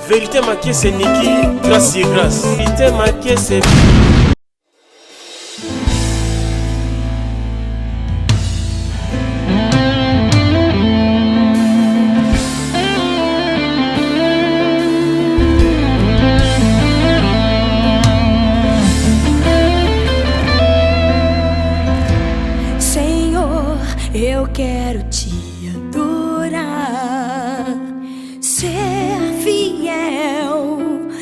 Vérité marquée c'est Niki, grâce et grâce. Vérité marquée c'est... Senhor, eu quero te adorar, ser fiel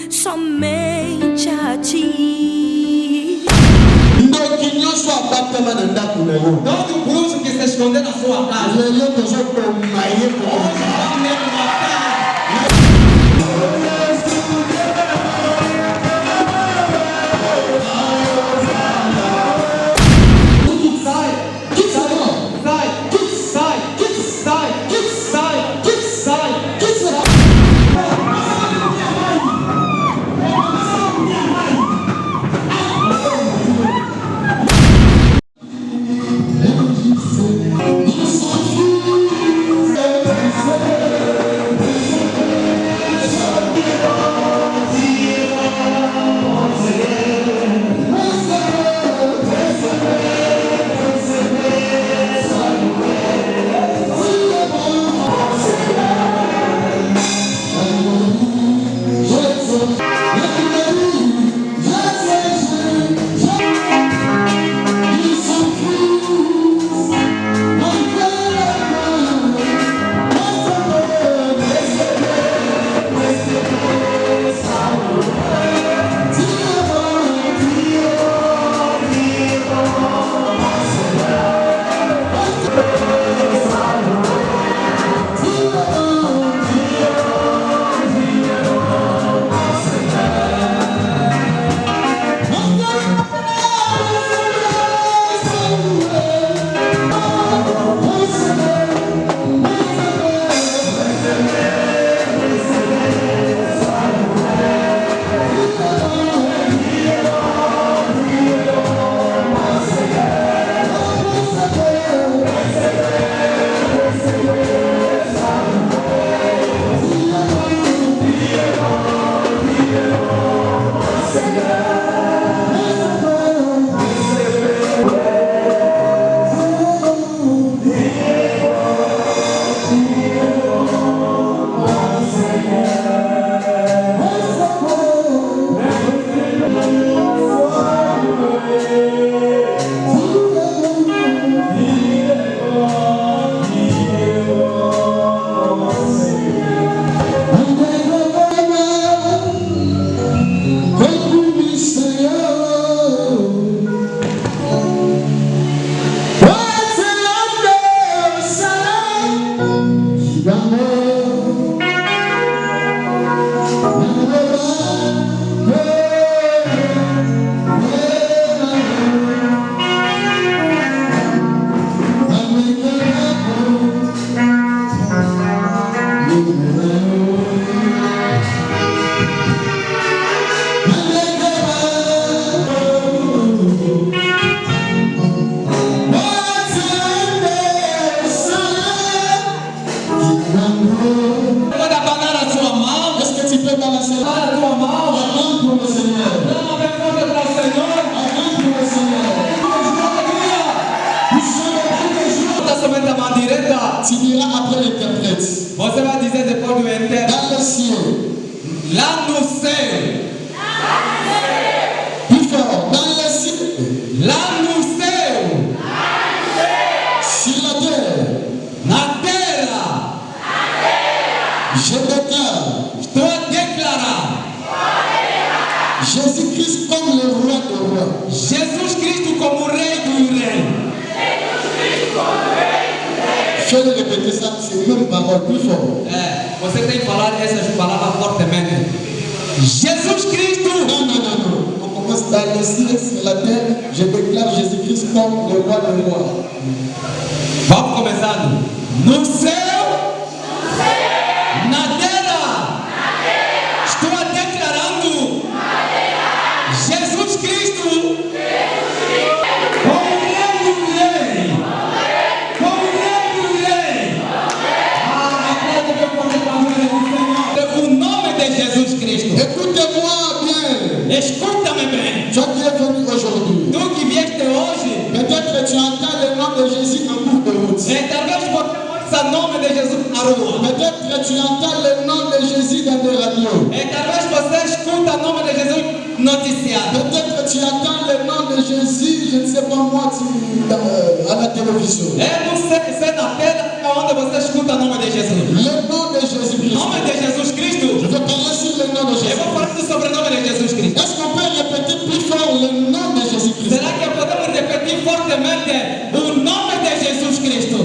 somente a ti. Todo bruxo que se esconder na sua casa. Tu diras après l'interprète. Você vai dizer depois do intérprete. Dans le ciel. Lá no céu. Plus fort. Dans le ciel. Lá no céu. Sur la terre. Na terra. Je déclare. Estou a declarar. Jésus-Christ comme le roi des rois. Jesus Cristo como o rei do rei. Je vais répéter ça, c'est même parole plus fort. Você tem que falar essas palavras fortemente. Jesus Cristo. Non. On commence dans le ciel, sur la terre. Je déclare Jésus-Christ comme le roi des rois. Vamos começando. No céu. Na terra. Estou a declarando. Jesus Cristo. O nome de Jesus Escuta-me bem. Toi qui es venu aujourd'hui, Tu que vieste hoje, peut-être tu entends le nom de Jésus en cours de route. talvez você ouça o nome de Jesus na rua. Peut-être tu entends le nom de Jésus dans des radios. Talvez você escuta o nome de Jesus noticiado. Peut-être tu entends le nom de Jésus, je ne sais pas moi, à la télévision. Não sei se é na tela onde você escuta o nome de Jesus. Le nom de Jésus-Christ. O nome de Jesus Cristo. Je veux parler sur le nom de Eu Jésus. vou falar do sobrenome de Jesus Cristo. Est-ce qu'on peut répéter plus fort le nom de Jésus-Christ? Será que podemos repetir fortemente o nome de Jesus Cristo?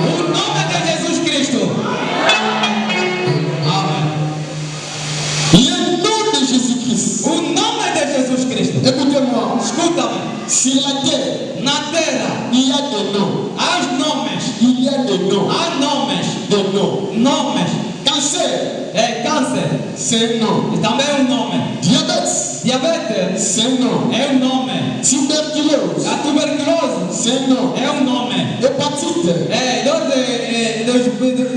O nome de Jesus Cristo. Amém. Le nom de Jésus-Christ. O nome de Jesus Cristo. Écoutez-moi. Escuta-me. Sur la terre, Na terra il y a des noms. há os nomes. Il y a des noms. Há nomes. Des noms. Nomes. Cancer, Câncer. c'est un nom. E também é um nome. Diabète, Diabetes. c'est un nom. É um nome. Tuberculose, A tuberculose. c'est un nom. É um nome. Hépatite, Dor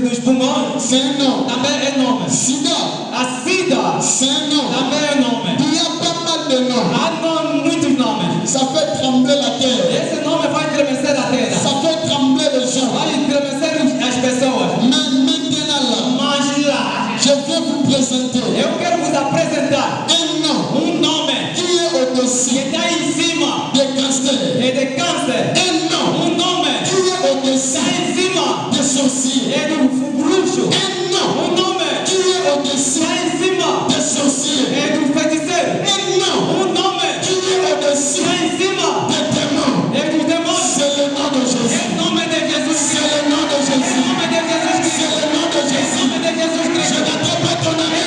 dos pulmões. c'est un nom. Também é nome. Sida, A sida. c'est un nom. Também é nome. Il y a pas mal de noms. Há muitos nomes. Ça fait trembler la terre. Esse nome vai estremecer a terra. Ça fait trembler les gens. Vai estremecer as pessoas. Mais maintenant là, Mas lá, je vais vous présenter eu quero vos apresentar un nom nome qui est au-dessus que está em cima. des cancers. É de câncer. Un nom Nome qui est está au-dessus em cima. des sorciers. É do bruxo. Un nom Nome qui est au-dessus está em cima. des sorciers. É do feiticeiro. Un nom Nome qui est au-dessus está em cima. des démons. É dos demônios. C'est le nom de Jésus. É nome de Jesus. C'est le nom de Jésus. Nome de Jesus Cristo. C'est le nom de Jésus. Nome de Jesus Je Cristo. n'attends pas ton ami.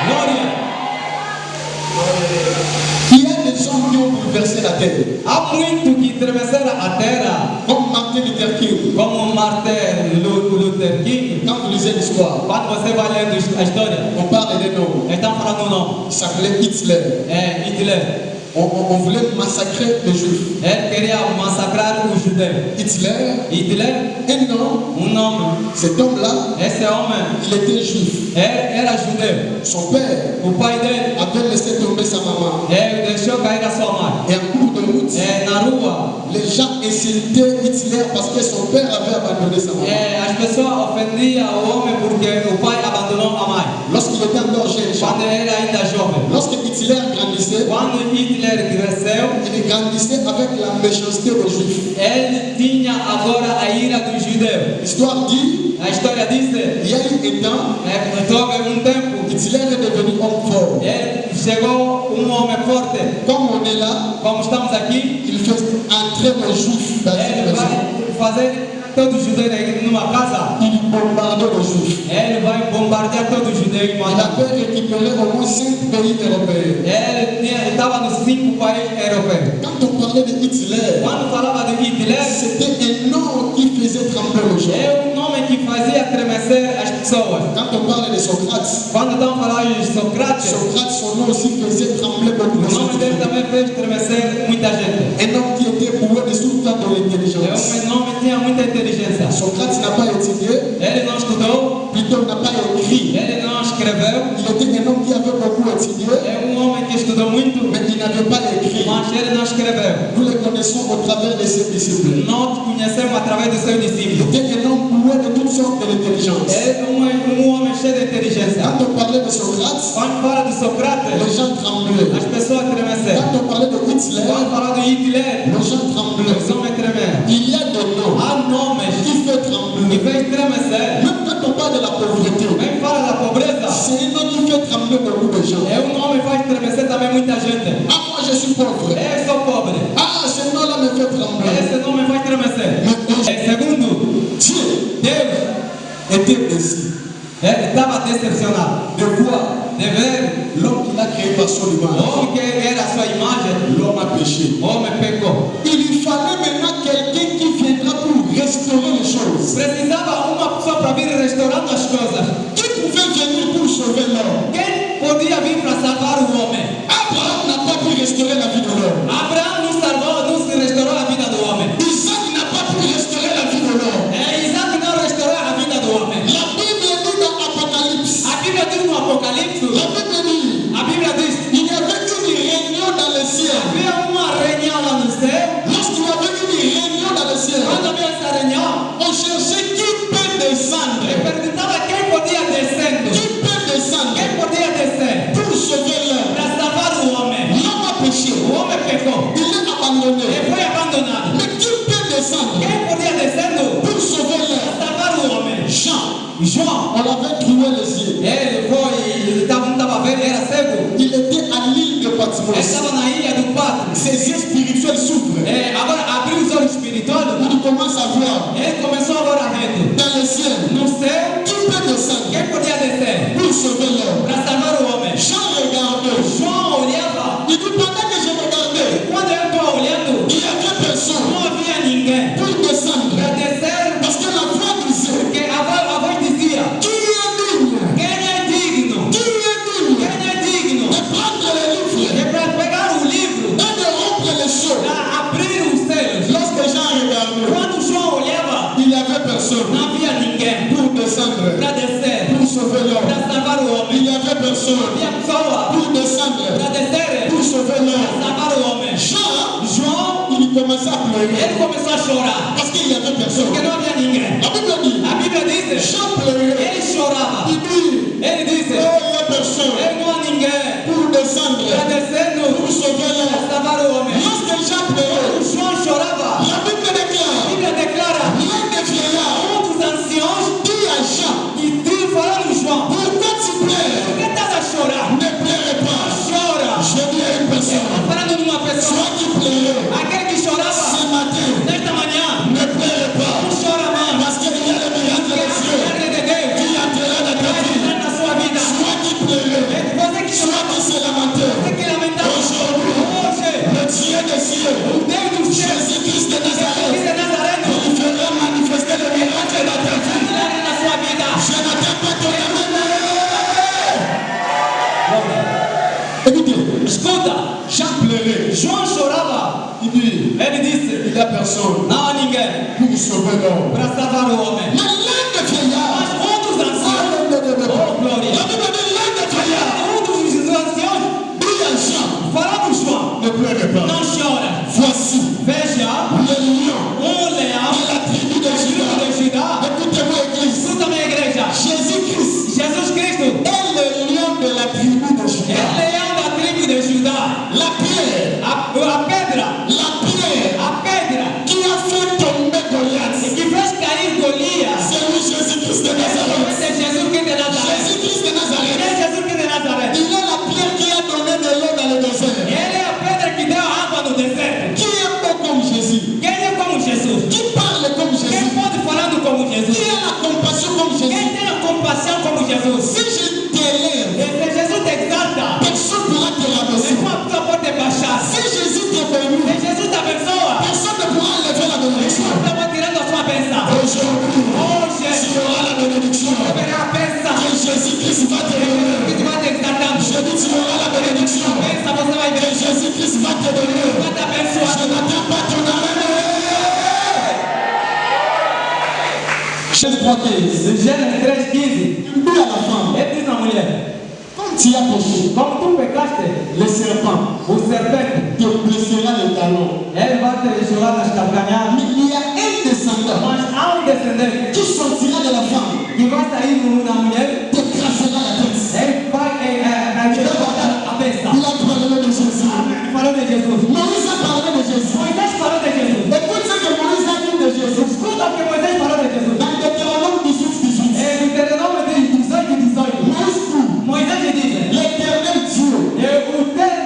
Glória. Il y a des gens qui ont bouleversé la terre. Há muito que estremeceram a terra, Comme Martin Luther King. como Martin Luther King. Quand vous lisez l'histoire, Quando você vai lendo a história, on parle des noms. estão falando o nome. Il s'appelait Hitler. É Hitler. On voulait massacrer les Juifs. Ele queria massacrar os judeus. Hitler, Hitler, un nom, nome. cet homme-là, Esse homem il était juif. era judeu. Son père O pai dele avait laissé tomber sa maman. deixou cair a sua mãe. Et en cours de route, Na rua, les gens insultaient Hitler parce que son père avait abandonné sa maman. as pessoas ofendiam o homem porque o pai abandonou a mãe. Lorsqu'il était encore jeune, Quando ele era ainda jovem. lorsque Hitler grandissait, Quando Hitler cresceu, il grandissait avec la méchanceté des Juifs. ele tinha agora a ira dos judeus. L'histoire dit, A história diz, il y a eu un temps, houve tempo, Hitler est devenu homme fort. ele chegou homem forte. Comme on est là, Como estamos aqui, il fait entrer les Juifs dans une ele maison. vai fazer todos os judeus numa casa. Il bombardait les Juifs. Ele vai bombardear todos os judeus e Il matar. avait récupéré au moins 5 pays européens. Ele estava nos 5 países europeus. Quand on parlait de Hitler, Quando falava de Hitler, c'était un nom qui faisait trembler les gens. é nome que fazia estremecer as pessoas. Quand on parle de Socrate, Quando estão falando de Sócrates, Socrate, son nom aussi faisait trembler beaucoup de o nome dele gens. também fez estremecer muita gente. Un homme qui était doué de tout temps de l'intelligence. Nome tinha muita inteligência. Socrate n'a pas étudié, Ele não estudou, plutôt n'a pas écrit. ele não escreveu. Il était un homme qui avait beaucoup étudié, É homem que estudou muito, mais il n'avait pas écrit. mas ele não escreveu. Nous le connaissons au travers de ses disciples. Nós conhecemos através dos seus Il discípulos. était un homme doué de toutes sortes d'intelligence. É homem cheio de inteligência. Quand on parlait de Socrate, Quando fala de Sócrates, les gens tremblaient. as pessoas tremecem. Quand on parlait de Hitler, Quando fala de Hitler, les gens tremblaient. os homens tremem. Il y a des noms Há nomes qui fait que trembler. fez estremecer. Même quand on parle de la pauvreté, Quem fala da pobreza, c'est un nom qui fait trembler beaucoup de gens. é nome que faz estremecer também muita gente. Ah, moi je suis pauvre. Eu sou pobre. Ah, ce nom-là me fait trembler. Esse nome faz estremecer. Mais Segundo, Dieu Deus était déçu estava decepcionado de voir de ver l'homme qu'il a créé par son o image. homem que era a sua imagem. L'homme a péché. O homem pecou. Il lui fallait maintenant quelqu'un qui viendra pour restaurer les choses. Precisava uma pessoa para vir restaurando as coisas. Qui pouvait venir pour sauver l'homme? Quem podia vir para salvar o homem? Abraham n'a pas pu restaurer la vie de l'homme. Abraão não salvou, não se restaurou a vida do homem. Isaac n'a pas pu restaurer la vie de l'homme. Isaac não restaurou a vida do homem. La Bible dit dans Apocalypse, A Bíblia diz no Apocalipse João, on l'avait trouvé les yeux. ele estava vendo, era cego. Il était à l'île de Ele Patmos. estava na ilha do Patmos. Ses yeux spirituels s'ouvrent. Agora abriu os olhos espirituais. Il commence à voir Ele começou agora a ver. dans le ciel. No céu, Qui peut descendre quem podia descer pour sauver l'homme? para salvar o homem? Jean regardait. João olhava. Il dit pendant que je regardais, Quando eu estou olhando, il y avait personne não havia ninguém pour descendre. para descer, Parce que la voix disait, porque a voz dizia: qui est digne? quem é digno? Qui est digne Quem é digno? de prendre le livre É para pegar o livro, et de rompre les choses? para abrir os selos. Lorsque Jean regardait, Quando João olhava, il n'y avait personne não havia ninguém pour descendre, para descer, pour sauver l'homme. para salvar o Il homem. n'y avait personne Havia pessoa pour descendre, para descer, pour sauver para l'homme. salvar o homem. Jean, João, il commençait à pleurer ele começou a chorar, parce qu'il n'y avait personne. porque não havia ninguém. La Bible dit, A Bíblia diz, Jean pleurait. ele chorava. Il dit, Ele oh, disse, il n'y a personne não há ninguém pour descendre, para descer pour no sauver para l'homme. salvar o homem. Lorsque Jean pleurait, João chorava. la Bible A déclare, Bíblia declara, l'un des vieillards dos anciãos dit à Jean, e falando João, pourquoi tu pleures? por que estás a chorar? Ne pleure pas. Chora. Je dis à une personne, Estou falando de uma pessoa, toi qui pleurais aquele que chorava ce matin, nesta manhã, ne pleure pas. não chora mais. Parce qu'il y a le miracle Porque des a cieux glória de Deus qui entrera dans ta vai vie. entrar na sua vida. Soit qui pleurait, Você que soit chorava, qui se lamentait. você que lamentava, Aujourd'hui, hoje, le Dieu des cieux, o Deus do céu, Jésus-Christ de que Nazareth, é Nazareno, il fera manifester le miracle dans ta vie. milagre na sua vida. Je n'attends pas ton amen. Écoutez, Escuta, Jean pleurait. João chorava. Il dit, Ele disse, il n'y a personne não há ninguém pour sauver l'homme. para salvar o homem. Mais l'un des vieillards, Mas dos anciãos, oh glória, la Bible dit l'un des vieillards, dos anciãos, dit à Jean, falando João, ne pleure pas. não chora. Voici Veja, le lion leão de la tribu de da Juda. tribo de Judá. Écoutez-moi, église. Escuta minha igreja. Jésus-Christ Jesus Cristo est le lion de la tribu de é Juda. leão da tribo de Judá. La pierre, A pedra qui a fait tomber Goliath, que fez cair Golias c'est lui Jésus-Christ de Nazareth. é Jesus que é de Nazaré. Jésus-Christ de Nazareth, É Jesus que é de Nazaré. il est la pierre qui a donné de l'eau dans le désert. Ele é a pedra que deu água no deserto. Qui est beau comme Jésus? Quem é como Jesus? Qui parle comme Quem Jésus? pode falar como Qui Jesus? a la compassion comme Quem Jésus? tem a compaixão como Jesus? Si je t'élève, E se Jesus te exalta, personne ne pourra te rabaisser. nenhuma pessoa pode te baixar. Si Jésus te bénit, Se Jesus te abençoa, personne ne pourra enlever la bénédiction. nenhuma pessoa pode tirar da sua bênção. Aujourd'hui, Hoje, tu auras la bénédiction. haverá a bênção. Que Jésus-Christ va te Que donner. tu vai te exaltando. Je dis, tu auras la bénédiction. Bênção você vai Que ver. Jésus-Christ va te donner. Vai te abençoar. Je n'attends pas ton amen. Chapitre 3:15. Gênesis 3:15. Il dit à la femme, Ele diz à mulher: comme tu as péché, como tu pecaste, le serpent o serpente, te blessera le talon. ele vai te jogar nas calcanhares. Mais il y a un descendant Mas há descendente qui sortira de la femme, que vai sair na mulher. t'écrasera la tête. Ele vai botar a bênção. Il a parlé de Jésus. Falou de Jesus. Moïse a parlé de Jésus. Moisés falou de Jesus. Écoute ce que Moïse a dit de Jésus. Escuta o que Moisés falou de Jesus. Dans Deutéronome 18:18. É no Deuteronômio 18:18. Moïse dit, Moisés diz: l'Éternel Dieu o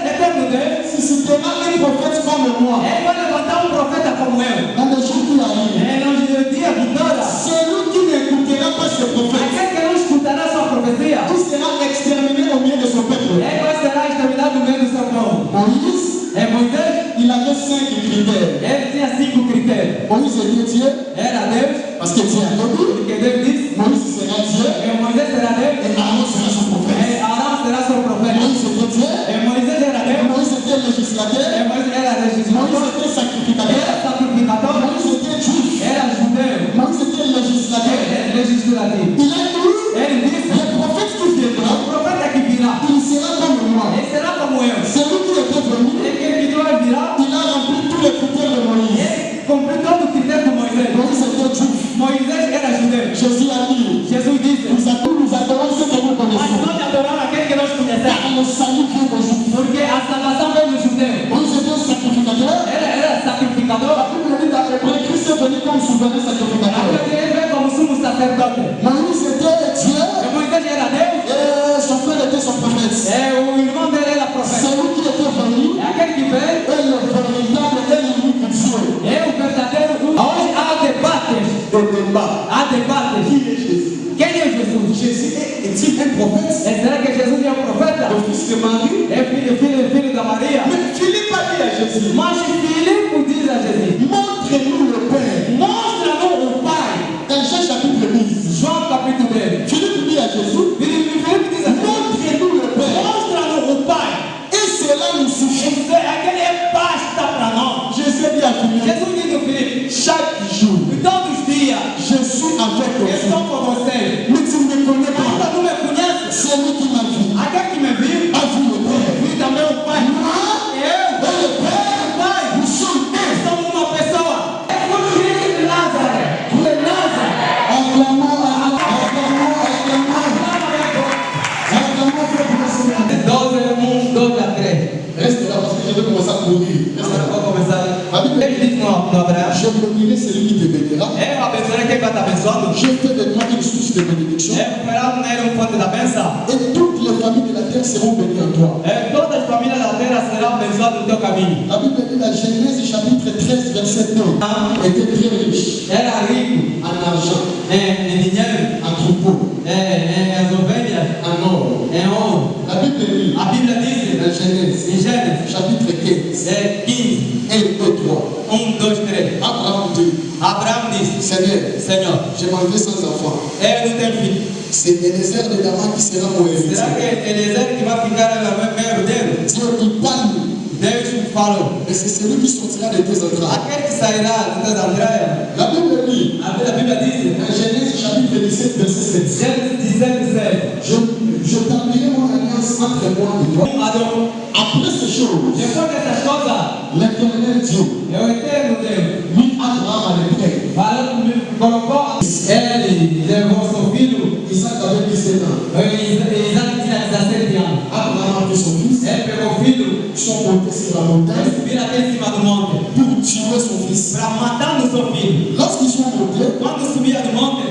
eterno Deus, suscitera un prophète comme moi ele vai levantar profeta como eu. dans les jours qui arrivent. É no dia vindouro. Celui qui n'écoutera pas ce prophète, Aquele que não escutará sua profecia, il sera exterminé au milieu de son peuple. ele vai ser exterminado no meio do seu povo. Moïse, É Moisés, il avait 5 critères. ele tinha 5 critérios. Moïse était Dieu, Era Deus, parce que Dieu a dit, porque Deus disse, Moïse sera Dieu, e Moisés será Deus, et Aaron sera son prophète. e Arão será seu profeta. Moïse était Dieu, E Moisés era Deus, Moïse était législateur, e Moisés era legislador, Moïse était sacrificateur, era sacrificador, Moïse était juif, era judeu, Moïse était législateur. era legislativo. Il a dit, Ele disse, le prophète qui viendra, o profeta que virá, il sera comme moi. ele será como eu. Celui qui était venu, E quem vai virá, il a rempli tous les critères de Moïse. ele cumpriu todo o critério de Moisés. Moïse était juif. Moisés era judeu. Jésus a dit, Jesus disse, nous adorons ce que nous mas connaissons. nós adoramos aquele que nós conhecemos, Car le salut vient des juifs. porque a salvação veio do judeu. Moïse était sacrificateur. Era sacrificador, La Bible dit dans Hébreu, Christ est venu comme souverain sacrificateur. ele veio como sumo sacerdote. sacerdote. Moïse était Dieu E Moisés era Deus. et son frère était son prophète. O irmão dele era profeta. Celui qui était venu É aquele que veio. est le véritable et l'unique Dieu. É o verdadeiro. Onde há debates. Le débat. Há debates. Qui est Jésus? Quem é Jesus? Jésus est-il un prophète? Será que Jesus é um profeta? Le fils de Marie? É filho da Maria? Mais Philippe a dit à Jésus, Mas Filipe diz a Jesus: montre-nous le Père. mostra-nos o Pai. Dans Jean chapitre 10, João capítulo 10. Philippe dit à Jésus, Filipe diz a Jesus: montre-nous le Père. mostra-nos o Pai. Et cela nous suffit. Aquele basta para nós. Jésus dit à Philippe, Jesus diz ao Filipe: chaque jour, todos os dias je suis avec eu toi. estou com você. Mais tu ne me connais pas. Ainda não me conhece. Celui qui m'a vu Aquele que me viu, a vu le Père. viu também o Pai. Moi Eu, et le Père, o Pai, nous sommes un. somos uma pessoa. É como o filho de Lázaro. De Lázaro. Acclamons, acclamons, acclamons pour le Seigneur. 12, 1, 2 a 3. Reste là parce que je vais commencer à courir. Reste Agora là. vou começar. Ma Bible Ele diz no Abraão: je bénirai celui qui te bénira. eu abençoarei quem vai estar abençoando. Je fais de toi une source de bénédiction. Eu farei nele fonte da bênção. Et toutes les familles de la terre seront bénies en toi. Todas as famílias da terra serão abençoadas no teu caminho. La Bible dit dans Genèse chapitre 13 verset 9 était très riche Era rico en argent, em dinheiro, en troupeau, em as ovelhas, en or. em ouro. La Bible dit A Bíblia diz dans Genèse em Gênesis chapitre 15 15, 1 et 3. 1, 2, 3. Abraham dit, Abraão disse: Seigneur, Senhor, je m'en vais sans enfant. eu não tenho filho. C'est Éléazar de Damas qui sera mon héritier. Será que Eliezer que vai ficar meu herdeiro? Dieu il parle, Deus falou: mais c'est celui qui sortira de tes entrailles. aquele que sairá de tuas entranhas. La Bible dit A Bíblia diz dans Genèse chapitre 17 verset 7. Gênesis 17, 7. Je t'établirai mon alliance entre moi et toi. Adão, Après ces choses, depois dessas coisas, l'Éternel Dieu é o eterno Deus. mit Abraham à l'épreuve. Colocou ele, levou seu filho. Isaac avait 17 ans. Isaac tinha 17 anos. Abraham a pris son fils, Ele pegou o filho, sont montés sur la montagne subiram até em cima do monte pour tuer son fils. para matar no seu filho. Lorsqu'ils sont montés, Quando subia do monte,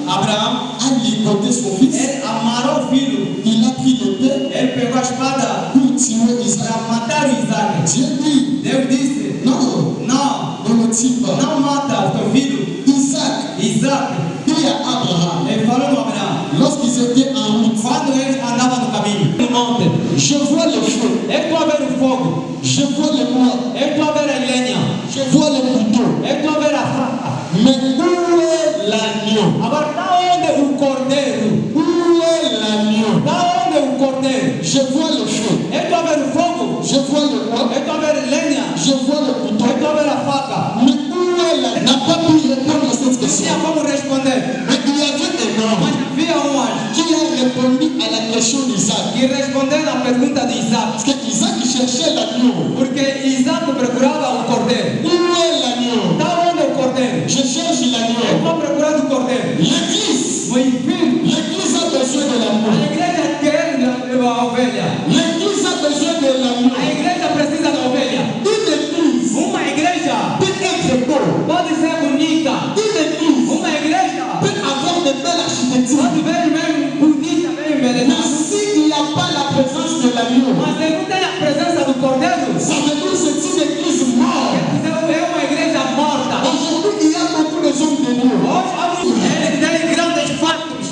Abraão a ligoté son fils. ele amarrou o filho. Il a pris l'épée Ele pegou a espada pour tuer Isaac. para matar o Isaac. Dieu dit, Deus disse: non, não, ne le tue pas. não mata o teu filho. Isaac Isaac, dit à Abraham, ele falou no Abraão. lorsqu'ils étaient en route, Quando eles andavam no caminho, no monte, je vois le feu, eu estou a ver o fogo, je vois le bois, eu estou a ver a lenha, je vois le couteau. eu estou a ver a faca. Mais où est l'agneau? Agora, da onde o cordeiro? Où est l'agneau? Da onde o cordeiro? Je vois le feu, Eu estou a ver o fogo, je vois le bois, eu estou a ver a lenha, je vois le eu couteau. estou a ver a faca. Mais où est l'agneau? N'a pas pu répondre à cette Não question. tinha como responder. Mais il y avait un homme Mas havia um anjo qui a répondu à la question d'Isaac. que respondeu à pergunta de Isaac. Parce que Isaac cherchait l'agneau. Porque Isaac procurava o cordeiro. Où est l'agneau? Da onde o cordeiro? Je cherche Eu l'agneau. estou procurando o cordeiro. L'église, Meu filho, l'église a besoin de a l'agneau. igreja quer a ovelha. L'église a besoin de l'agneau. A igreja precisa da ovelha. Une église Uma igreja peut être beau. pode ser bonita. Une église Uma igreja peut avoir de belles architectures. pode ver mesmo bonita, bem Mais embelezada. s'il n'y a pas la présence de l'agneau, Mas se não tem a presença do cordeiro, ça veut dire que c'est une église morte. é uma igreja morta. Aujourd'hui, il y a beaucoup de hommes de Dieu Hoje, ele tem grandes fatos.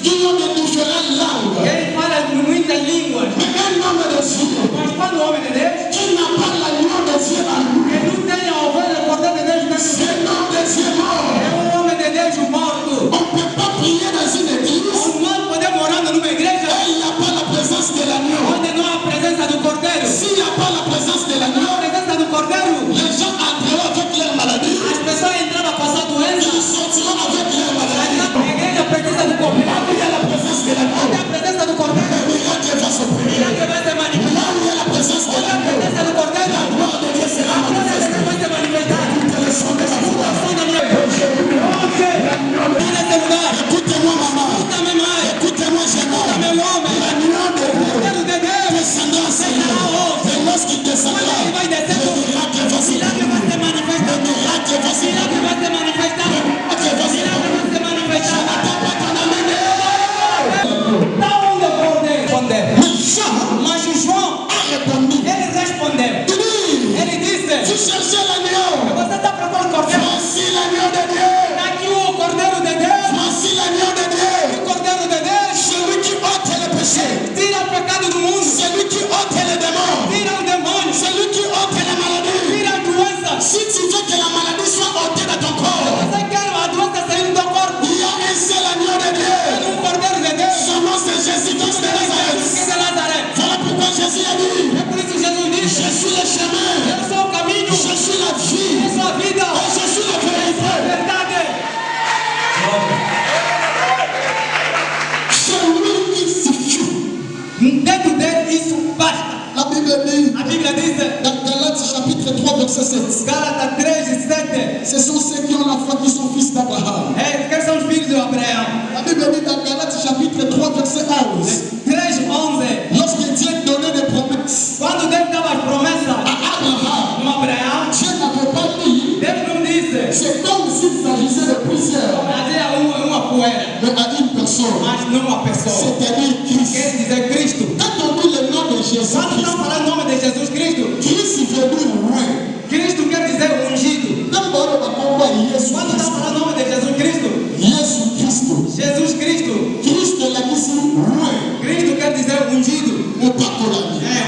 Gálatas 3:7. Ce sont ceux qui ont la foi qui sont fils d'Abraham. Quels são os filhos de Abraão? La Bible dit dans Galates chapitre 3 verset 11. 3:11. Lorsque Dieu donnait des promesses Quando Deus dava as promessas à Abraham, no Abraão, Dieu n'avait pas dit, Deus não disse c'est comme s'il s'agissait de plusieurs, havia uma poeira, mais à une personne, mas não uma pessoa. c'est-à-dire Christ. Quer dizer Cristo. Quand on dit le nom de Quando Jésus-Christ, estão falando o nome de Jesus Cristo, Christ veut dire loin. Cristo quer dizer ungido. D'abord, on va comprendre Jésus Quando Christ. estão falando o nome de Jesus Cristo, Jésus Christ. Jesus Cristo, Christ là qui c'est loin. Cristo quer dizer ungido. On parle là.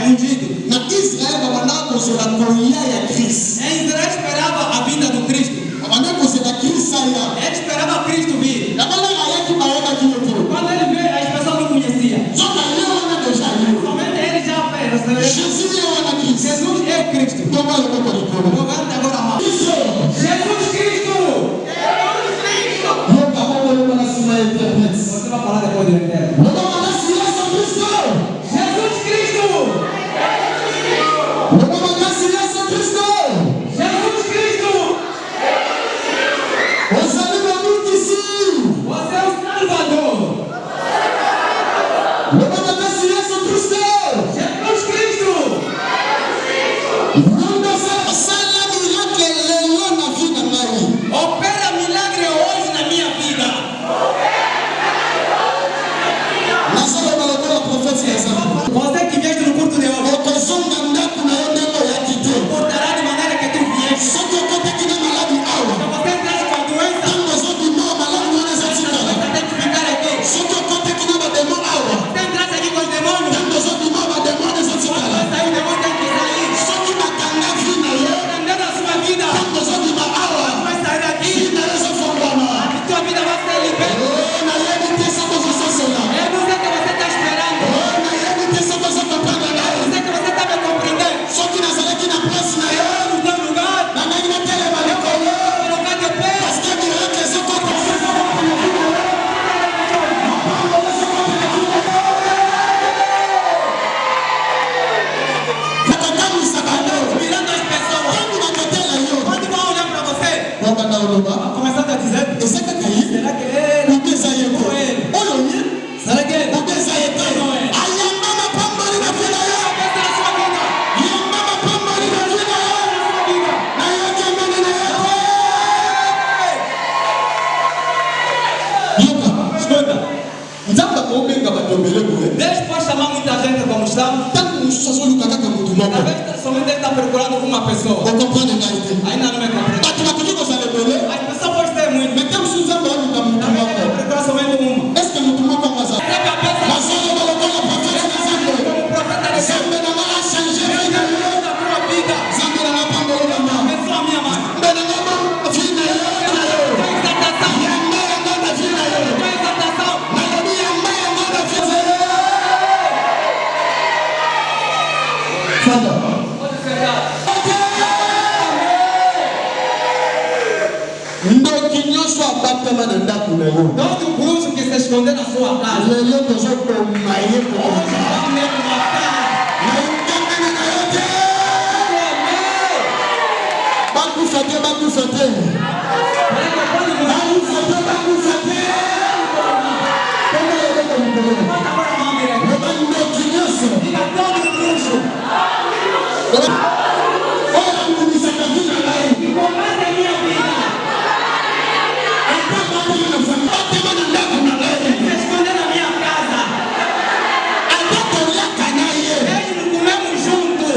Ungido. Na Israël, on va qu'on se la coïa à Christ. Israel esperava a vinda do Cristo. On va qu'on se la Christ ça. Ele esperava Cristo vir. La manière à qui m'a qui est pour. Quando ele veio, as pessoas não conheciam. Somente ele já fez. Jésus est en Christ. Jesus é o Cristo. Comment le monde est connu? Levanta agora a mão. Jesus Cristo. Nous avons le monde à se interprète. Você vai falar depois do interno. Le monde à se Christ. Jesus Cristo. Le monde à se Christ. Jesus Cristo. Vous allez venir ici. Você é o Salvador. Le monde à se Christ. Jesus Cristo. Opera milagre hoje na minha vida. Você que vieste no culto de hoje, portará de maneira que tu vieste. Se você traz com a doença, você tem que ficar aqui. Se você entrar aqui com os demônios, quando vai sair, o demônio tem que sair. Andando a sua vida, quando vai sair daqui, a tua vida vai ser liberta. É você que você está esperando. É você que você está me compreendendo. Eu no teu lugar, eu vou colocar de pé. Mirando as pessoas. Quando vão olhar para você, começando a dizer, será que ele? Ou ele? Será que ele? Não é. Deus pode chamar muita gente como estamos. Talvez somente ele está procurando uma pessoa. Ainda não me compreende. As pessoas podem ter muito. Talvez ele vai procurar somente uma. Essa cabeça como profeta de Deus. Deus da tua vida. Abençoa a minha mãe. Tua exaltação. Tua exaltação. Pode sentar. Todo bruxo que se esconder na sua casa, hoje vai me matar. Diga todo bruxo que comanda a minha vida, se esconder na minha casa. Eles não comemos junto.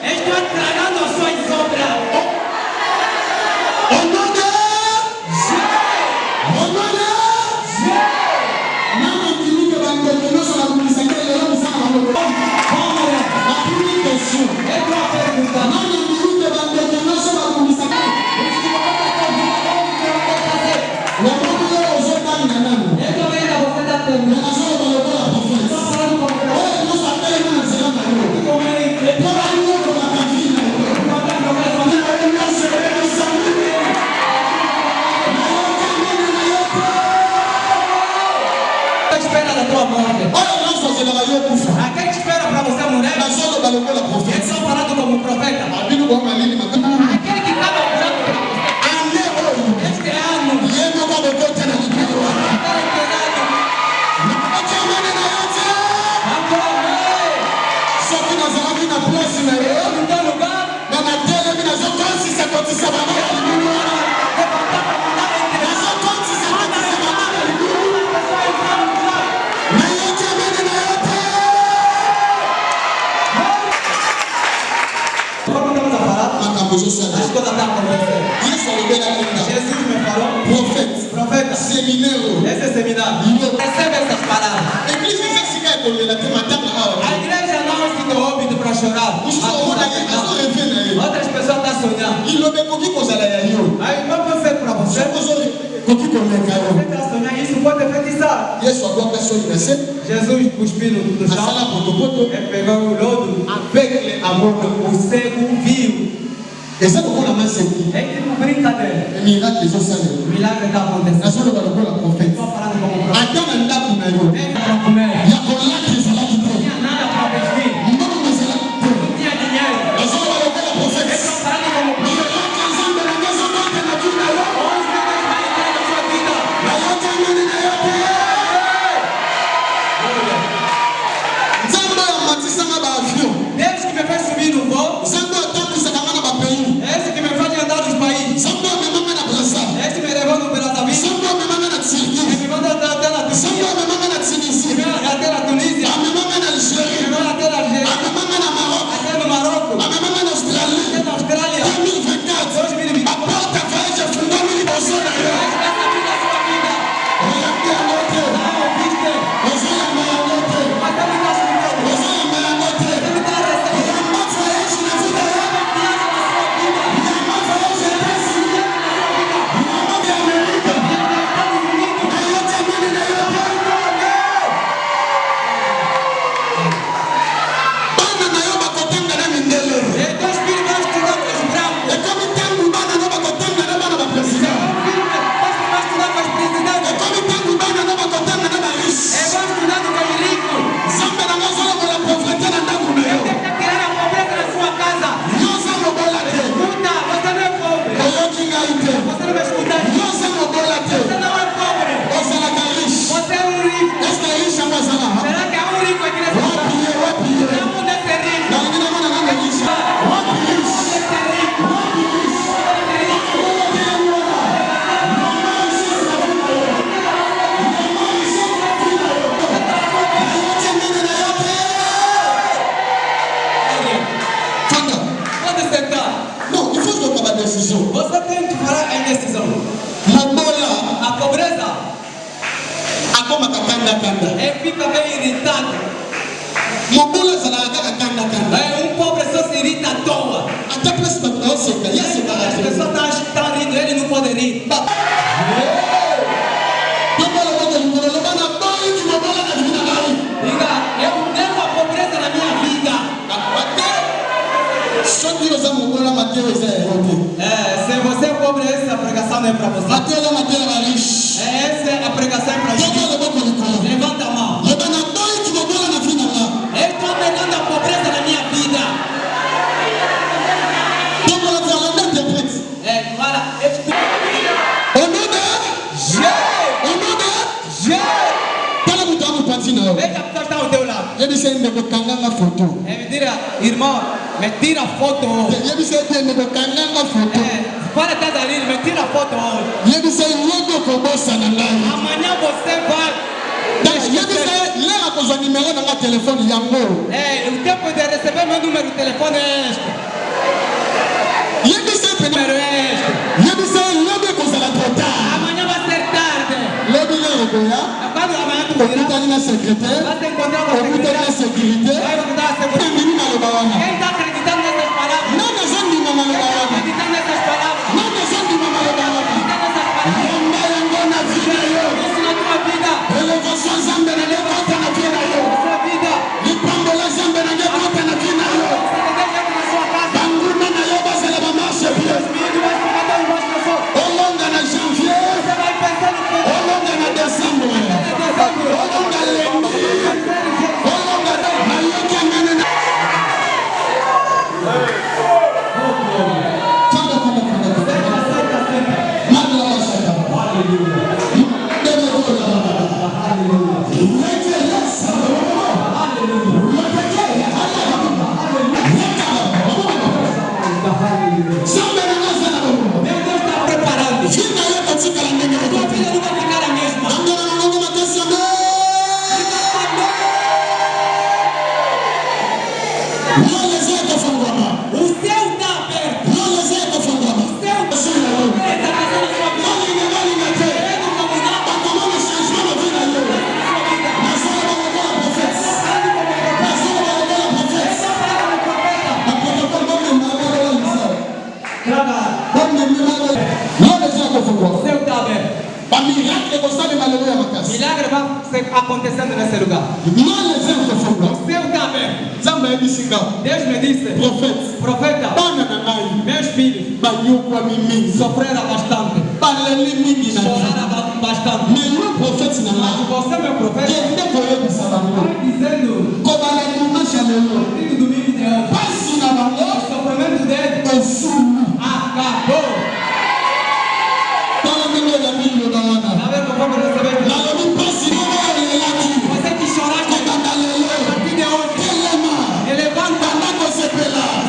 Estou tragando as suas sobras. Espera da tua morte. Aquele que espera para você morrer, nazolo balokola prophète. Eles estão falando como profeta. Abino kwa malini makana. Aquele que estava orando para você. Ane oyo. Este ano. Yemo kwa bokote na kikio. Está enterrado. Acha mane na yote. Amém. Soki nazalaki na place na yo. No teu lugar. Na matele mina zokonsi sa kotisa baba. Levantar para mandar entrar. Na zokonsi sa kotisa baba. Pessoa entrar no lugar. Na yote mane na yote. Como estamos a falar? Makambo zosala. As coisas estão acontecendo. Yesu alobela kinga. Jesus me falou. Prophète. Profeta. Séminaire. Esse é seminário. Recebe essas palavras. Église eza sika ekolela te matanga awa. A igreja não se deu óbito para chorar. Outras pessoas estão sonhando. ilobe ekoki kozala ya yo. Aí não pode ser para você. soki ekoki koleka yo. Você está sonhando, isso pode enfeitiçar. Yesu abwaka soni na se. Jesus cuspiu no asala chão. potopoto. Ele pegou o lodo. Avec amor, o cego viu. eza lokola maseki. É tipo brincadeira. miracle ezosalela. O milagre está acontecendo. nazoloba lokola prophète. Estou falando como profeta. ata na ndako na yo. Nem para comer. ya kolata ezalaki Não te. tinha nada para vestir. mbongo ezalaki te. Não tinha dinheiro. nazoloba lokola prophète. Estou falando como profeta. nayoka nzambe na ngai ezokota na vi na yo. 11 milhões vai entrar na sua vida. nayoka mani na yo te. nzambe oyo amatisanga baavion. Deus que me fez subir no voo. nzambe oyo atambwisaka nga na bapays. Esse que me faz andar nos países. nzambe oyo amemanga na brasa. Esse me levou no Brazzaville. nzambe oyo amemanga na turki. Me mandou até na nzambe Tunísia. oyo amemanga na tunisi. Até na Tunísia. amemanga na algérie. Me mandou até na Argélia. amemanga na maroc. Até no Marrocos. amemanga na australie. Até na Austrália. 2024 2024. baporte ya voyage efungwami liboso na yo. Essa vida é a sua vida. oyambi yango te. Não ouviste. ozoyamba yango te. Mas ele está escutando. ozoyamba yango te. Ele está recebendo. oyamba voyage na vida yo. Confiança na sua vida. oyamba voyage etats-unis. oyamba bi amerika. Estados Unidos. nayoki amani na yo te. bana na yo bakotanga na mindele. E teu filho vai estudar com os brancos. ekomi ntango bana no bakotanga na bana bapresident. Vai estudar com os presidentes. ekomi ntango bana no bakotanga na barise. E vai estudar com os ricos. nzambe na ngai ozolobola pauvreté na ndako na yo. Está tirando a pobreza na sua casa. yo oza mobola te. Escuta, você não é pobre. oyoki ngai te. Você não vai escutar. yo oza mobola te. Você não é pobre. ozalaka riche. Você é um rico. eske riche yango azala Será que há um rico aqui nessa casa? wapi ye wapi ye. Não desse rico. nalingi namona nanga riche. wapi riche. Desse rico. wapi riche. oyoki yango wana. mama isi ezali na yo. mama isi ezali na yo. nayoki mene na yo te. fanda. Pode sentar. non il faut zoka badécision. Você tem que falar a indecisão. mobola A pobreza akomaka kanda-kanda. fica bem irritado. mobola ezalaka kaka kanda-kanda. Pobre só se irrita à toa. ata place bato baoseka ye As asekaka te. pessoas estão rindo, ele não pode rir. mobola boko likolo loba na boyiki mobola na vi na ngai. Diga, eu nego a pobreza na minha vida. nakoba te soki oza mobola mateo eza ya yo te. Se você é pobre, essa pregação não é para você. mateo eza mateo ya bariche. Essa é a pregação para toka você. loboko likolo Levanta a mão. loba na boyiki mobola na vi na nga. Eu estou negando a pobreza na minha vida. tokola zalanda interprète. Fala, eu estou... au nom de au nom de tala moto amopanzi na yo. Veja a pessoa está ao teu lado. yebisa ndeko kanganga foto. Me tira, irmão, me tira foto. yebisa ete ndeko kanganga foto. Para estar ali, me tira foto hoje. yebisa nyongo kobosana ngai. Amanhã você vai... yebisa lelo akozwa nimero na nga telefone yango. O tempo de receber meu número de telefone é este. yebisa pena Número é este. yebisa lobi ekozala trop tard. Amanhã vai ser tarde. lobi lelo koya Quando amanhã tu virá, okutani na secrétaire vai se encontrar com a okutani na secretária. sécurité Vai encontrar a secretária. endimi maloba wana Quem está acreditando nessas palavras? nani azondima maloba Quem está wana acreditando nessas palavras? nani azondima maloba wana Acredita nessas palavras. yamba yango na vi na yo. Isso na tua vida. elevation nzambe na lekota na vi na yo. Na sua vida. lipambola nzambe na lekota na vi na yo. Você deseja na sua casa. banguna na yo bazala bamarshe bien. Os meninos vão ficar tão embaixo da sua. olonga na janvier Você vai pensar no futuro. olonga na décembre olonga lendi olonga nayoki amene na Milagre vai acontecendo nesse lugar. Deus me disse, profeta, meus filhos sofreram bastante, choraram bastante. Mas você, meu profeta, vai dizendo, no domingo de hoje, o sofrimento dele acabou. Você que choraste a partir de hoje, levanta,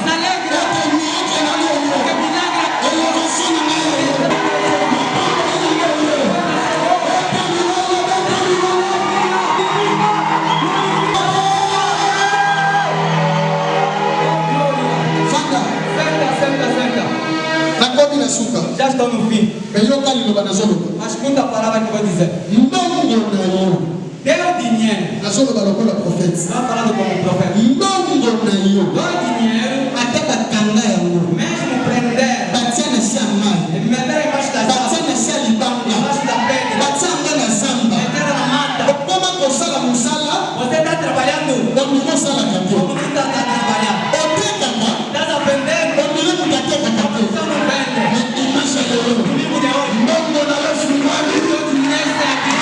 se alegra, porque milagre Senta. já estou no fim. Mas escuta a palavra que eu vou dizer. Deu dinheiro. Não falando como profeta. Deu dinheiro. Mesmo prender. Meter embaixo da embaixo da pedra. Meter na mata. Você está trabalhando. Como não está trabalhando. Estás a vender. Você não vende. Domingo de hoje. Todo dinheiro está aqui.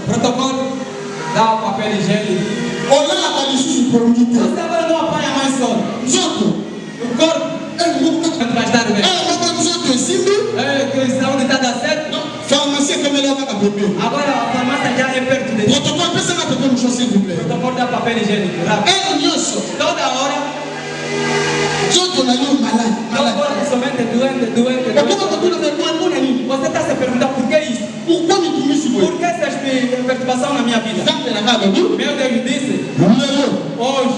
Protocolo, dá o papel higiênico. Você agora não apanha mais sol. O corpo vai estar bem. Que saúde está dando certo. Agora a farmácia já é perto de ti. Protocolo dá papel higiênico. Toda hora. Não corpo somente doente. Você está se perguntando por que isso? Por que essas perturbações na minha vida? Meu Deus disse, hoje,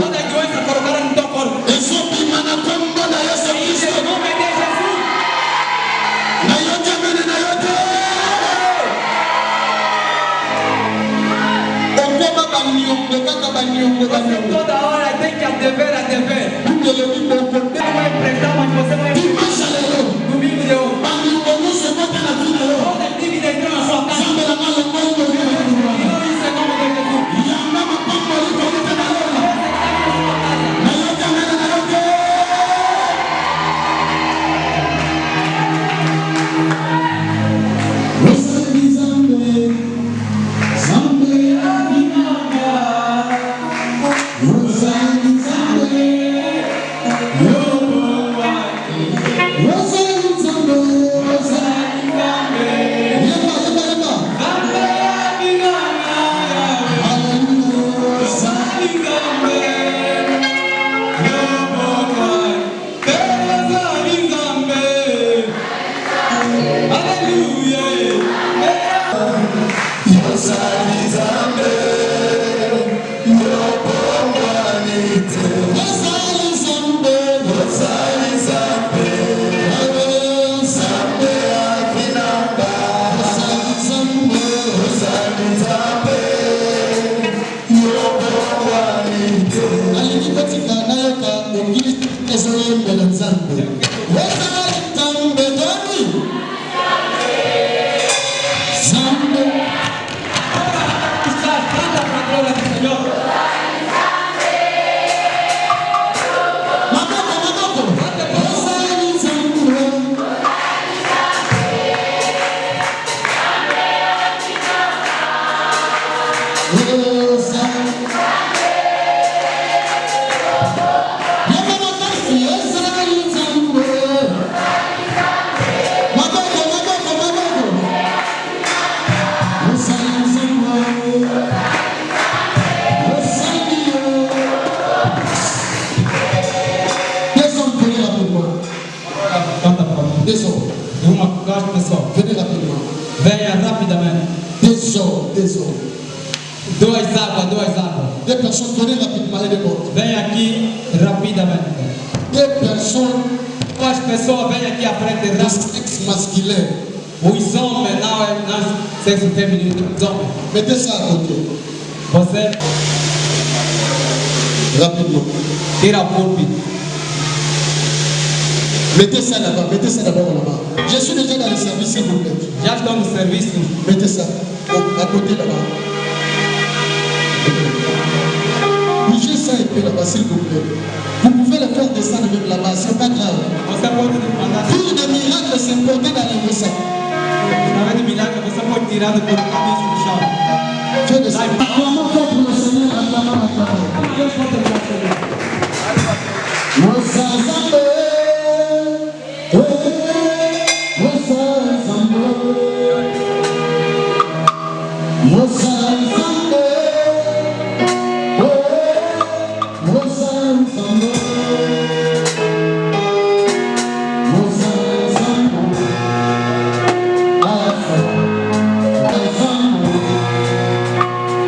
toda doença colocaram no teu corpo. Em nome de Jesus. Você toda hora tem que a dever. Você vai emprestar, mas você vai emprestar. Domingo de hoje. Toda dívida entrou na sua casa. Zambe, Deux personnes, venez rapidement et demandent. Vem aqui rapidamente. Deux personnes, Duas pessoas vêm aqui à frente le rápido. sexe masculin. Os homens, não sexo feminino, os homens. Mettez ça à côté. Você Rapidement. tira o púlpito. Mettez ça là-bas. Mettez ça d'abord là-bas. Je suis déjà dans le service, s'il vous plaît. Já estão no serviço. Mettez ça. À côté là-bas. Bougez ça un peu là-bas, s'il vous plaît. Vous pouvez le faire descendre même là-bas, c'est pas grave. Você pode mandar. Pour des miracles, c'est important d'aller voir ça. Na vez de milagre, você pode tirar do cabeça do chão. Fais de ça. Acclamons fort pour le Seigneur, acclamons, acclamons. Deus pode fazer. Mosazambe, Mosazambe, Mosazambe, Mosazambe, Mosazambe, Alpha, Alpha,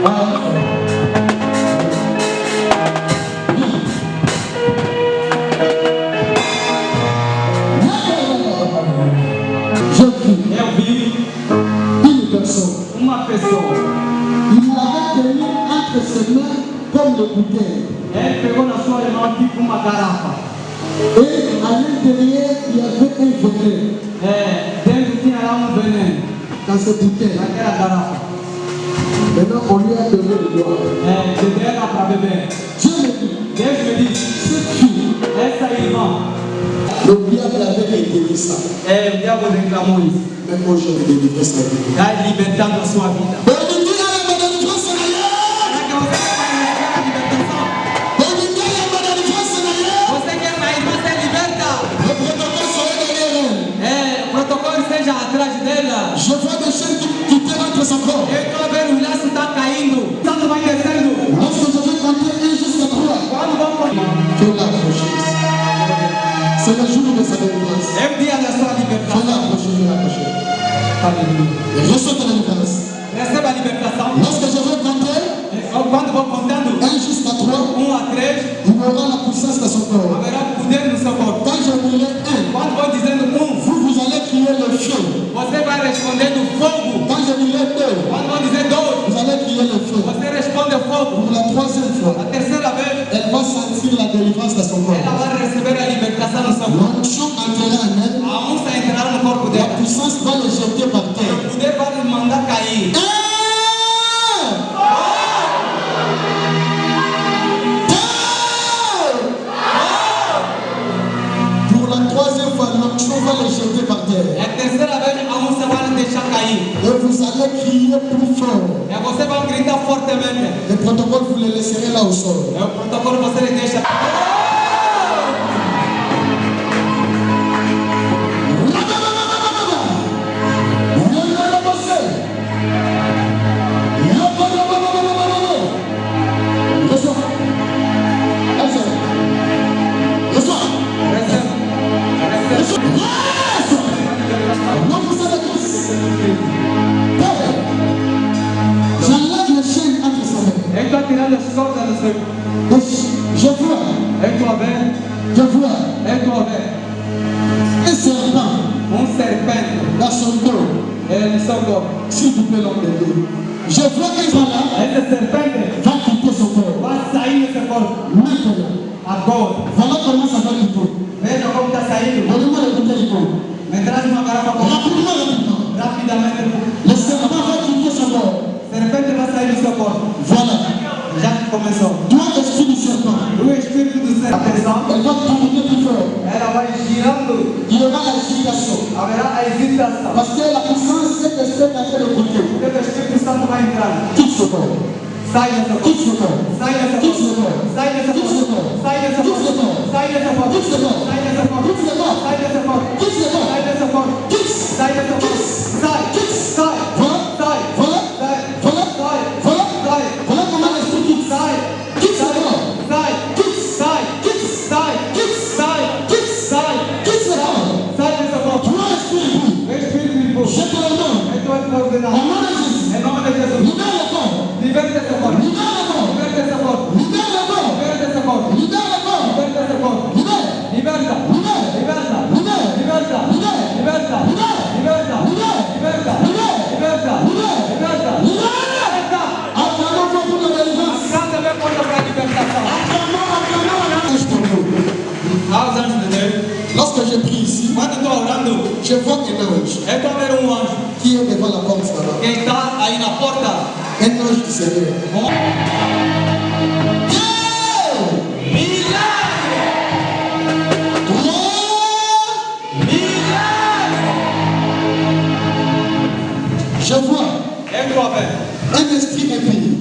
Alpha. Eu vi Une personne, uma pessoa. il l'avait tenu entre ses mains comme des bouteilles. Ele pegou na sua mão tipo uma garrafa. Et à l'intérieur, il y avait un venin Dentro tinha lá veneno. dans ces bouteilles. Naquela garrafa. Maintenant, on lui a donné le doigt. De dela para beber. Dieu me dit, Deus me disse, cette fille, essa irmã, le diable avait interdit ça. o diabo reclamou isso. Mais moi, je vais délivrer sa vie. Está libertando a sua vida. On dit à la délivrance ailleurs. Será que você quer a libertação? On dit à la délivrance ailleurs. Você quer que a irmã se liberta? Le protocole serait derrière elle. O protocolo seja atrás dela. Je vois des chaînes qui rentrent son corps. Eu estou vendo o laço está caindo. O santo vai descendo. Lorsque je vais compter 1 jusqu'à 3, Quando vamos fais-la approcher. C'est le jour de sa délivrance. é o dia da sua libertação. Fais-la approcher, fais-la approcher. Aleluia. Et reçois ta délivrance. Receba a libertação. Lorsque je vais compter Quando vou contando 1 jusqu'à 3, 1 a 3, il aura la puissance de son corps. haverá poder no seu corpo. Quand je dirai 1, Quando vou dizendo 1, vous allez crier le feu. você vai respondendo fogo. Quand je dirai 2, Quando vou dizer 2, vous allez crier le feu. você responde fogo. Pour la troisième fois, A terceira vez, elle va sentir la délivrance de son ela corps. vai receber a libertação no seu corpo. L'onction entrera en elle. A unça entrará no corpo La dela. puissance va le jeter par O terre. poder vai lhe mandar cair. Pour la troisième fois, l'onction va le jeter par É terre. a terceira vez a unça vai lhe deixar cair. Et vous allez crier plus fort. Você vai gritar fortemente. Le protocole, vous le laisserez là au sol. O protocolo você lhe deixa. J'enlève les chaînes entre sa main. Ele está tirando as cordas do seu. Je vois, Eu estou a ver. je vois Eu estou a ver. un serpent Serpente. dans son dos. No seu corpo. S'il vous plaît, l'homme de Dieu. Je vois qu'un là Essa serpente va quitter son corps. vai sair desse corpo. Maintenant, Agora. voilà comment ça va quitter. Veja como está saindo. Donnez-moi le bouteille d'eau. Me traz uma garrafa com Rapidement, rapidement. rapidamente. Le serpent va quitter son corps. Serpente vai sair do seu corpo. Voilà. Já começou. Toi, esprit du serpent, O espírito do ser. Atenção. elle va tourner plus fort. Ela vai girando. Il y aura l'agitation. Haverá a hesitação. Parce que la puissance, c'est que c'est en train de quitter. Porque o Espírito Santo vai entrar. Quitte ce corps. Sai dessa corpo. Quitte ce corps. Sai dessa Quitte ce corpo. corps. Sai dessa Quitte ce corpo. corps. Sai dessa Quitte ce corpo. corps. Sai dessa corpo. Quitte ce corps. Sai dessa corpo. Quitte ce corps. Sai dessa corpo. Quitte ce corps. Sai dessa corpo. Quitte. Sai dessa corpo. Sai. Sai. Voilà. Sai. Voilà. Sai. Voilà. Sai. Voilà. Sai. Voilà comment l'esprit quitte. Sai. Quitte ce corps. Sai. Quitte. Sai. Quitte. Sai. Quitte. Sai. Quitte. Sai. Quitte ce corps. Sai dessa corpo. Toi, esprit impur, O Espírito me pôs. je te l'ordonne. Eu estou a te Au ordenar. nom de Jésus, Em nome de Jesus. libère le corps. Liberte essa corpo. Libère le corps. Liberte essa corpo. prie ici, Quando estou orando, je vois un ange eu estou a ver um anjo qui est devant la porte là-bas. que está aí na porta. Un ange du Seigneur. Milagre! Milagre! Je vois Eu estou a ver un esprit impie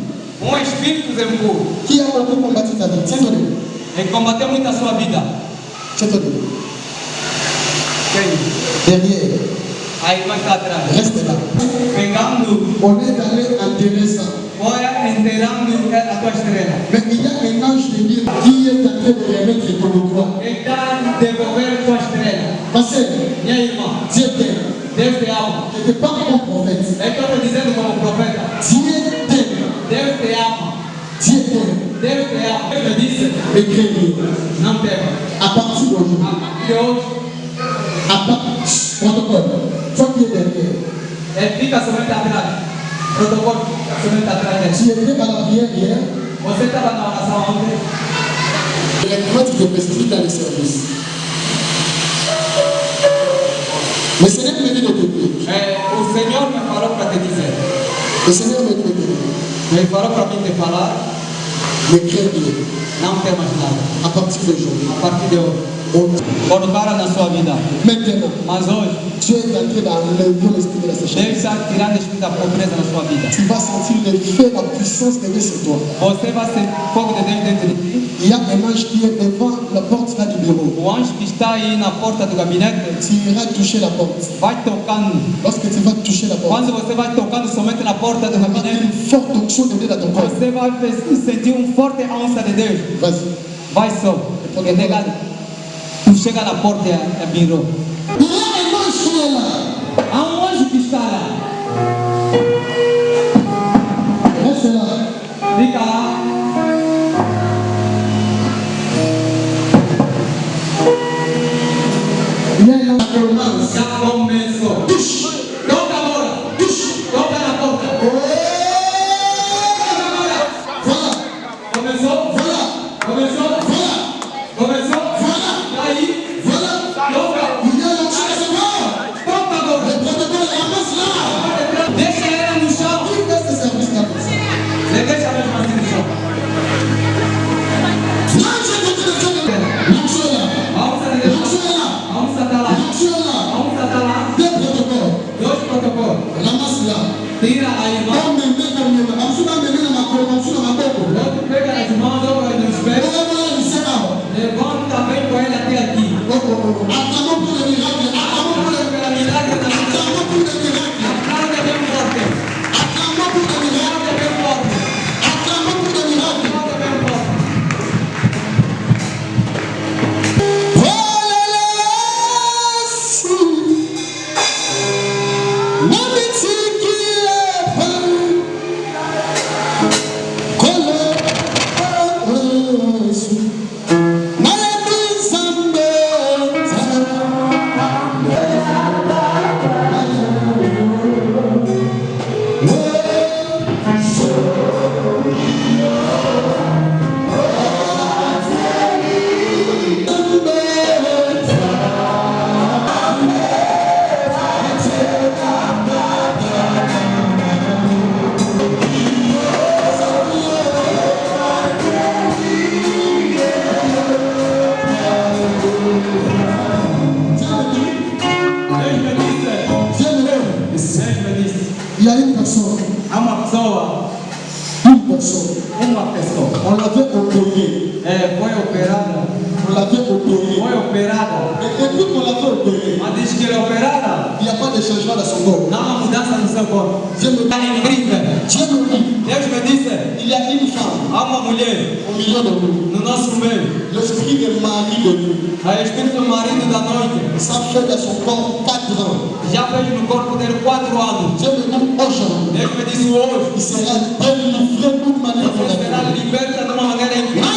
espírito impuro qui a beaucoup combattu ta vie. Tiens-toi-le. e combateu muito a sua vida. Tiens-toi-le. Quem? Derrière. A irmã está atrás. Reste là. Pegando, On est allé enterrer ça. foi enterrando a tua estrela. Mais il y a un ange de Dieu qui est en train de remettre ton droit. Ele está a devolver a tua estrela. Parce que Minha irmã, Dieu t'aime. Deus te ama. Je ne te parle comme prophète. Eu estou te dizendo como profeta. Dieu t'aime. Deus te ama. Dieu t'aime. Deus te ama. Deus te disse, Mais craignez. não tema. À partir d'aujourd'hui. A partir de hoje, À partir. Protocole. Toi qui es derrière. ele fica somente atrás. Protocolo, fica somente atrás dele. Tu étais à la prière hier. Você estava na oração ontem. Et maintenant tu te précipites dans le service. Le Seigneur me dit de te dire. O Senhor me falou para te dizer. Le Seigneur me dit de te dire. Ele falou para mim te falar, Ne crains rien. não temas nada. À partir d'aujourd'hui. A partir de hoje. Colocaram na sua vida. Maintenant, Mas hoje, tu es entré dans l'esprit de la sécheresse. Deus está tirando o espírito da pobreza na sua vida. Tu vas sentir le feu, la puissance de Dieu sur toi. Você vai ser fogo de Deus dentro de ti. Il y a un ange qui est devant la porte là du bureau. O anjo que está aí na porta do gabinete Tu iras toucher la porte. vai tocando. Lorsque tu vas toucher la porte, Quando você vai tocando somente na porta do tu vas avoir gabinete, une forte onction de Dieu dans ton corps. você vai sentir forte onça de Deus. Vas-y. Vai só. Porque nega, tu chega na porta e virou. Il y a un ange qui est là. Há anjo que está lá. Reste là. Fica lá. Il y a un ange qui commence. Já começou. Toca agora. Toca na porta. Voilà. Começou? Voilà. Começou? Voilà. Começou? Voilà. E aí? Voilà. Toca. Il y a l'onction de savoir. Toca agora. Le protocole ramasse là. Deixa ela no chão. Qui fait ce service là comme ça? Deixa ela no chão. L'ange est en train de faire l'onction est là. A onça de Deus. L'onction est là. A onça tá lá. L'onction est là. A onça tá lá. Deux protocoles. Dois protocolos. Ramasse là. Tira a irmã. On me met comme il y a. On se met dans ma cour, on se met dans ma cour. Outro pega as mãos ou nos pés. Levanta bem com ele até aqui. Acclamons pour le miracle. Acclamons pour le Pela milagre da vida. Acclamons pour le miracle. Aplauda bem forte. Acclamons pour le miracle. Aplauda bem forte. Acclamons pour le miracle. Aplauda bem forte. Il y a une personne, Há uma pessoa. Uma pessoa. On l'avait opéré. Foi operada. On l'avait opéré. Foi operada. Et depuis qu'on l'avait opéré, Mas diz que ele é operada. il n'y a pas de changement dans son corps. Não há mudança no seu corpo. Dieu me Está incrível. Dieu me dit, Deus me disse. il y a une femme Há uma mulher au milieu de nous. no nosso meio. L'esprit de mari de nous. A espírito do marido da noite. Ça fait de son corps 4 ans. Já fez no corpo dele 4 anos. Dieu me dit aujourd'hui, Deus me disse hoje. il sera délivré d'une manière Você será fondamentale. liberta de uma maneira incrível.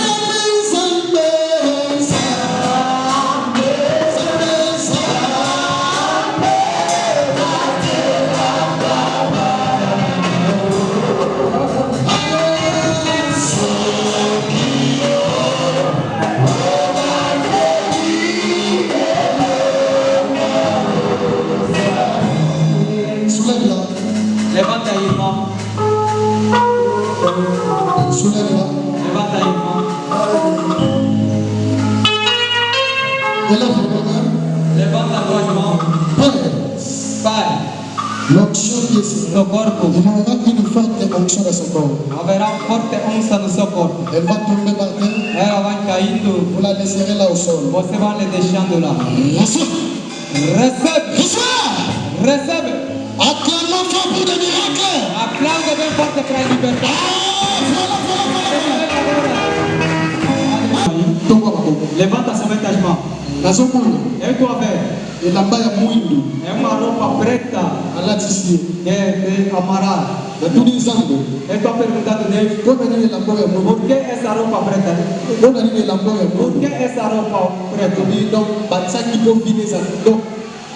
Élève vos mains. Levanta as tuas mãos. Père, Pai, l'onction qui est sur no corpo il y aura une forte onction dans son corps. haverá forte unção no seu corpo. Elle va tomber par terre. Ela vai caindo, Vous la laisserez là au sol. você vai lhe deixando lá. Reçois. Recebe, Reçois. recebe. Acclamons fort pour des miracles. Aplauda bem forte para a libertação. Tonga maboko. Levanta somente as mãos. Nazomona. Eu estou a ver. Elamba ya mwindu. É uma roupa preta Alati de amarelo. natuni nzambe Eu estou perguntando a Deus, mpona nini elamba ya mwindu por que essa roupa preta? mpona nini elamba ya Por que mwindu essa roupa preta? tobi donc batiaki mpo vine eza donc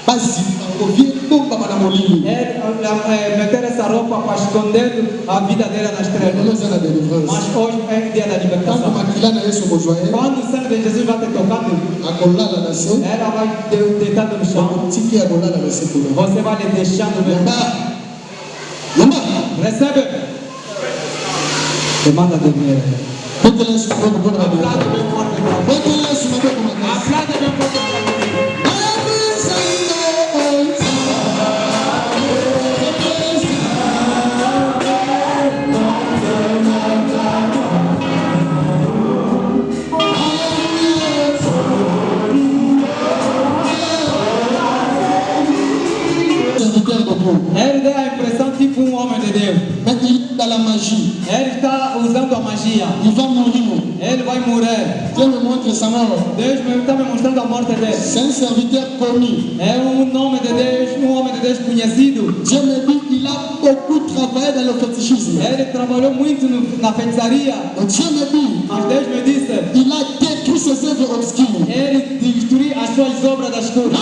bazima ngo vie tombama na molili Meter essa roupa para esconder a vida dela nas lelo trevas. eza na délivrance Mas hoje é o dia da ntango libertação. makila na yesu kozwa ye Quando o sangue de Jesus vai te tocando, akolala na se ela vai te deitando no chão. tiki akolala na se kuna Você vai lhe deixando ver. yamba yamba Recebe. Demanda de dinheiro. betela yesu maboko mpona na Aplauda bem forte para Deus. betela yesu maboko makasi Aplauda bem forte para Deus. Ele dá a impressão tipo um homem de Deus. Mais il est dans la magie. Ele está usando a magia. Il va mourir. Ele vai morrer. Dieu me montre sa mort. Deus está me mostrando a morte dele. C'est un serviteur connu. É nome de Deus, homem de Deus conhecido. Dieu me dit qu'il a beaucoup travaillé dans le fétichisme. Ele trabalhou muito na feitiçaria. Et Dieu me dit Mas Deus me disse, il a détruit ses œuvres obscures. ele destruiu as suas obras das escuras.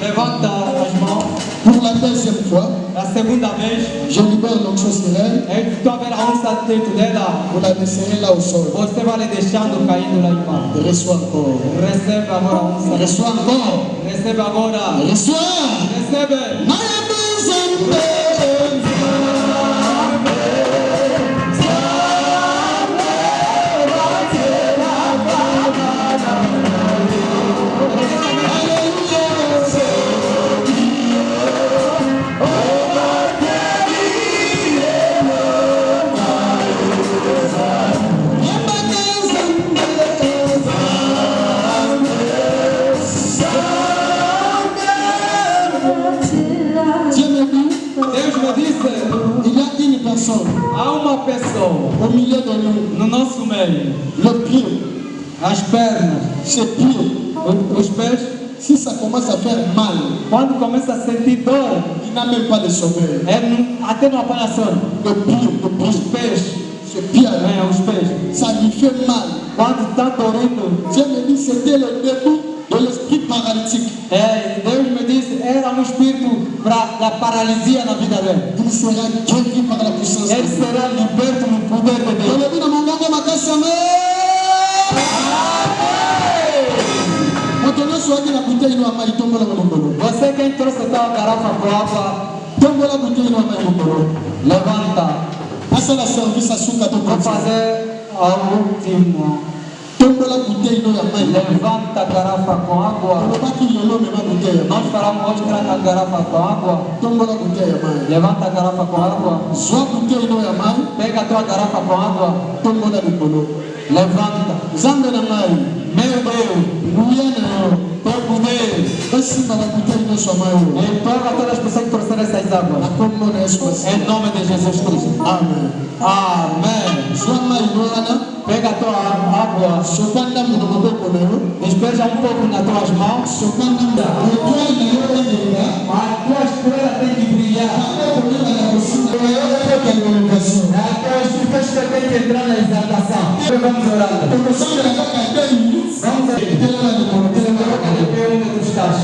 Levanta as mãos. Pour la deuxième fois, A segunda vez, je libère l'onction sur elle. tu vai ver a onça dentro dela. Vous la laisserez là au sol. Você vai lhe deixando caindo lá embaixo. Et reçois encore. Recebe agora a onça. Reçois encore. Recebe agora. Reçois. Recebe. Dieu me dit, Deus me disse, il y a une personne há uma pessoa au milieu de nous. no nosso meio, Le pied, as pernas, ce pied, os pés, si ça commence à faire mal, quando começa a sentir dor, il n'a même pas de sommeil. até não apanha sono. Le pied, Os pés, ce pied-là, os pés, ça lui fait mal. quando está dormindo, Dieu me dit c'était le début de l'esprit paralytique. Deus me disse, era um espírito da paralisia na vida dele. Il sera guéri par la puissance de Ele Dieu. será liberto no poder de Deus. Dans le but de mon nom, ma casse, Motono swaki na bouteille no amai tombola molongolo. Você quem trouxe a tua garrafa com água, Tombola bouteille no amai molongolo. levanta. Asa la service asuka to Vou konza. fazer a última. Tombola bouteille no amai. Levanta a garrafa com água. Olobaki lelo mema bouteille. Nós falamos mostrar a garrafa com água. Tombola bouteille amai. Levanta a garrafa com água. Zwa bouteille no amai. Pega a tua garrafa com água. Tombola likolo. Levanta. Zambe na mai. Meu Deus, Nguya na yo. teu poder. Basi na bouteille no samai. Entrega todas as pessoas que trouxeram essas Na águas. kombo na Yesu Kristo. Em nome de Jesus Cristo. Amen. Amém. Zwa mai no ana. Pega a tua água. Sopanda mo na maboko na yo. Despeja um pouco nas tuas mãos. Sopanda mo. Otoa na yo ndio. A tua estrela tem que brilhar. A tua estrela tem que entrar na exaltação. Vamos orando. Vamos onde tu estás.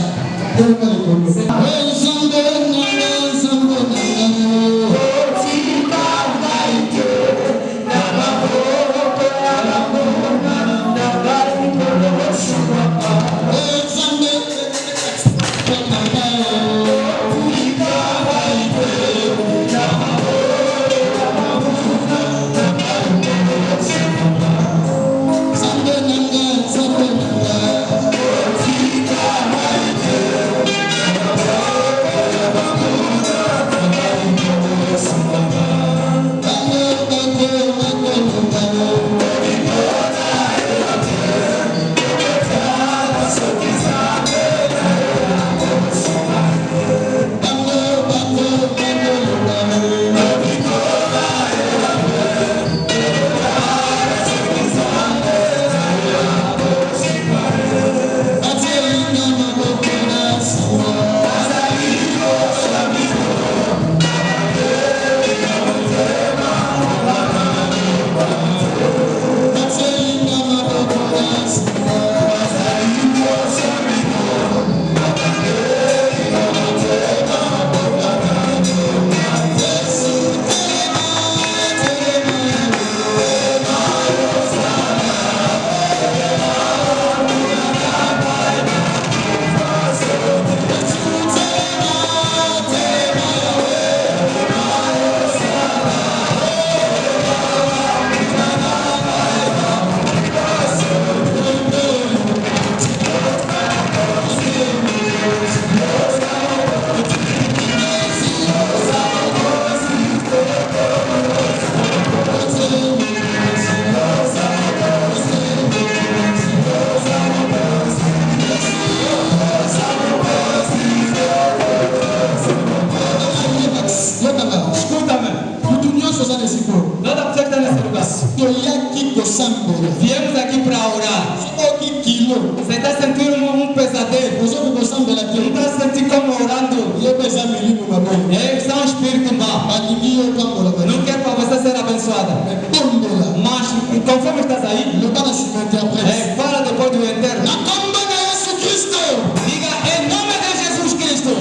eza milimo mabe. São espírito mau. Balingi yo pambola ba. Não quer para você ser abençoada. Bombola. Mas conforme estás aí, Le bana se interprète. fala depois do eterno. Na komba na Yesu Kristo. Diga em nome de Jesus Cristo.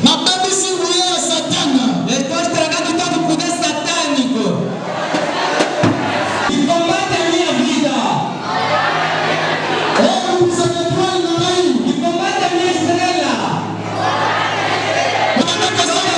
Na babisi nguye ya Satana. Estou estragando todo o poder satânico. E combate a minha vida. Oh, vous avez droit na ngai. E combate a minha estrela. Bana kasala.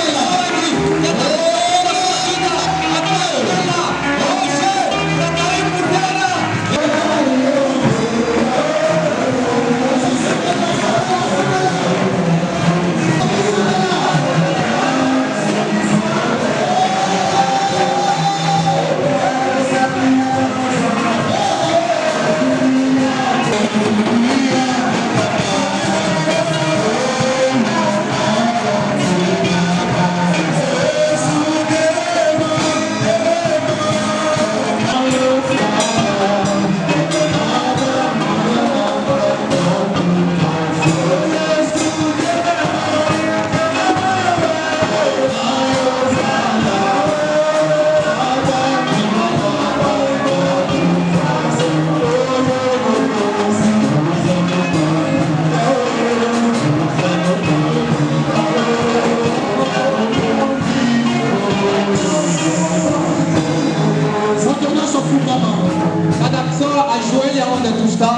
Cada pessoa ajoelha onde tu estás.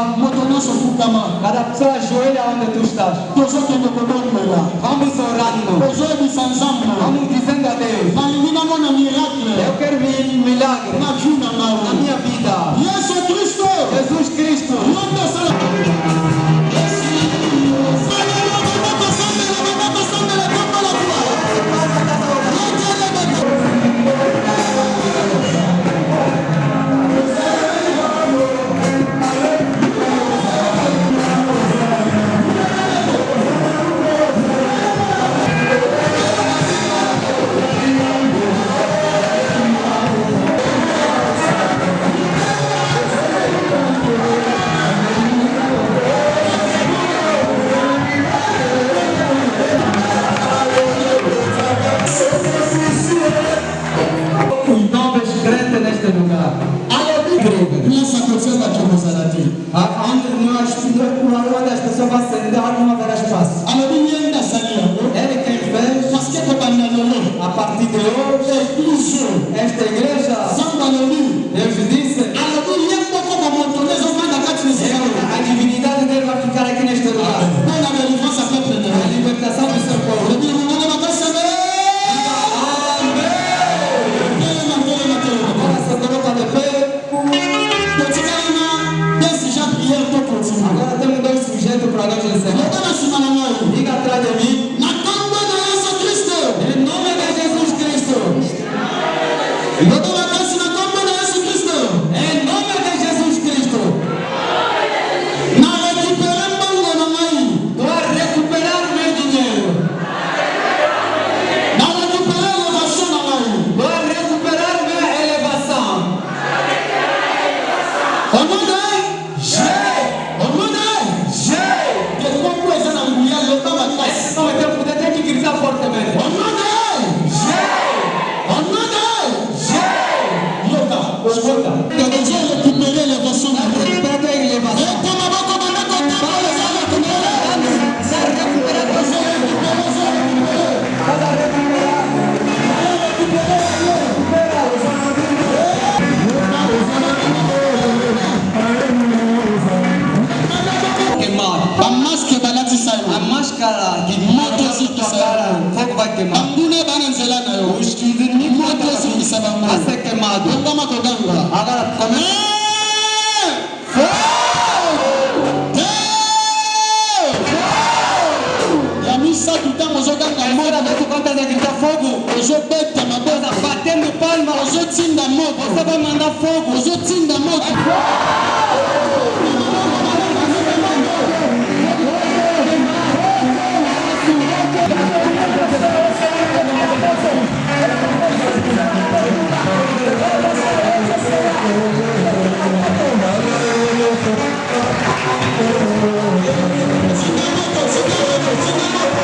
Cada pessoa ajoelha onde tu estás. Vamos orando. Vamos dizendo a Deus. Eu quero milagre na minha vida. Jesus Cristo. Neste lugar. Onde as pessoas vão sentar, não haverá espaço. Ele quem fez, a partir de hoje, esta igreja, Deus disse, a divinidade dele vai ficar aqui neste lugar. A libertação do seu povo. Agora se coloca de pé. Agora temos dois sujeitos para nós encerrar. Diga atrás de mim. Em nome de Jesus Cristo. Em nome de Jesus Cristo. Vou recuperar meu dinheiro. Vou recuperar minha elevação. Esse não é tempo de ter que gritar fortemente. A máscara de moto fogo vai queimar. Os inimigos vai ser queimado. Agora começa. Agora vê quantas a gritar fogo. Batendo palma. Você vai mandar fogo. Thank you.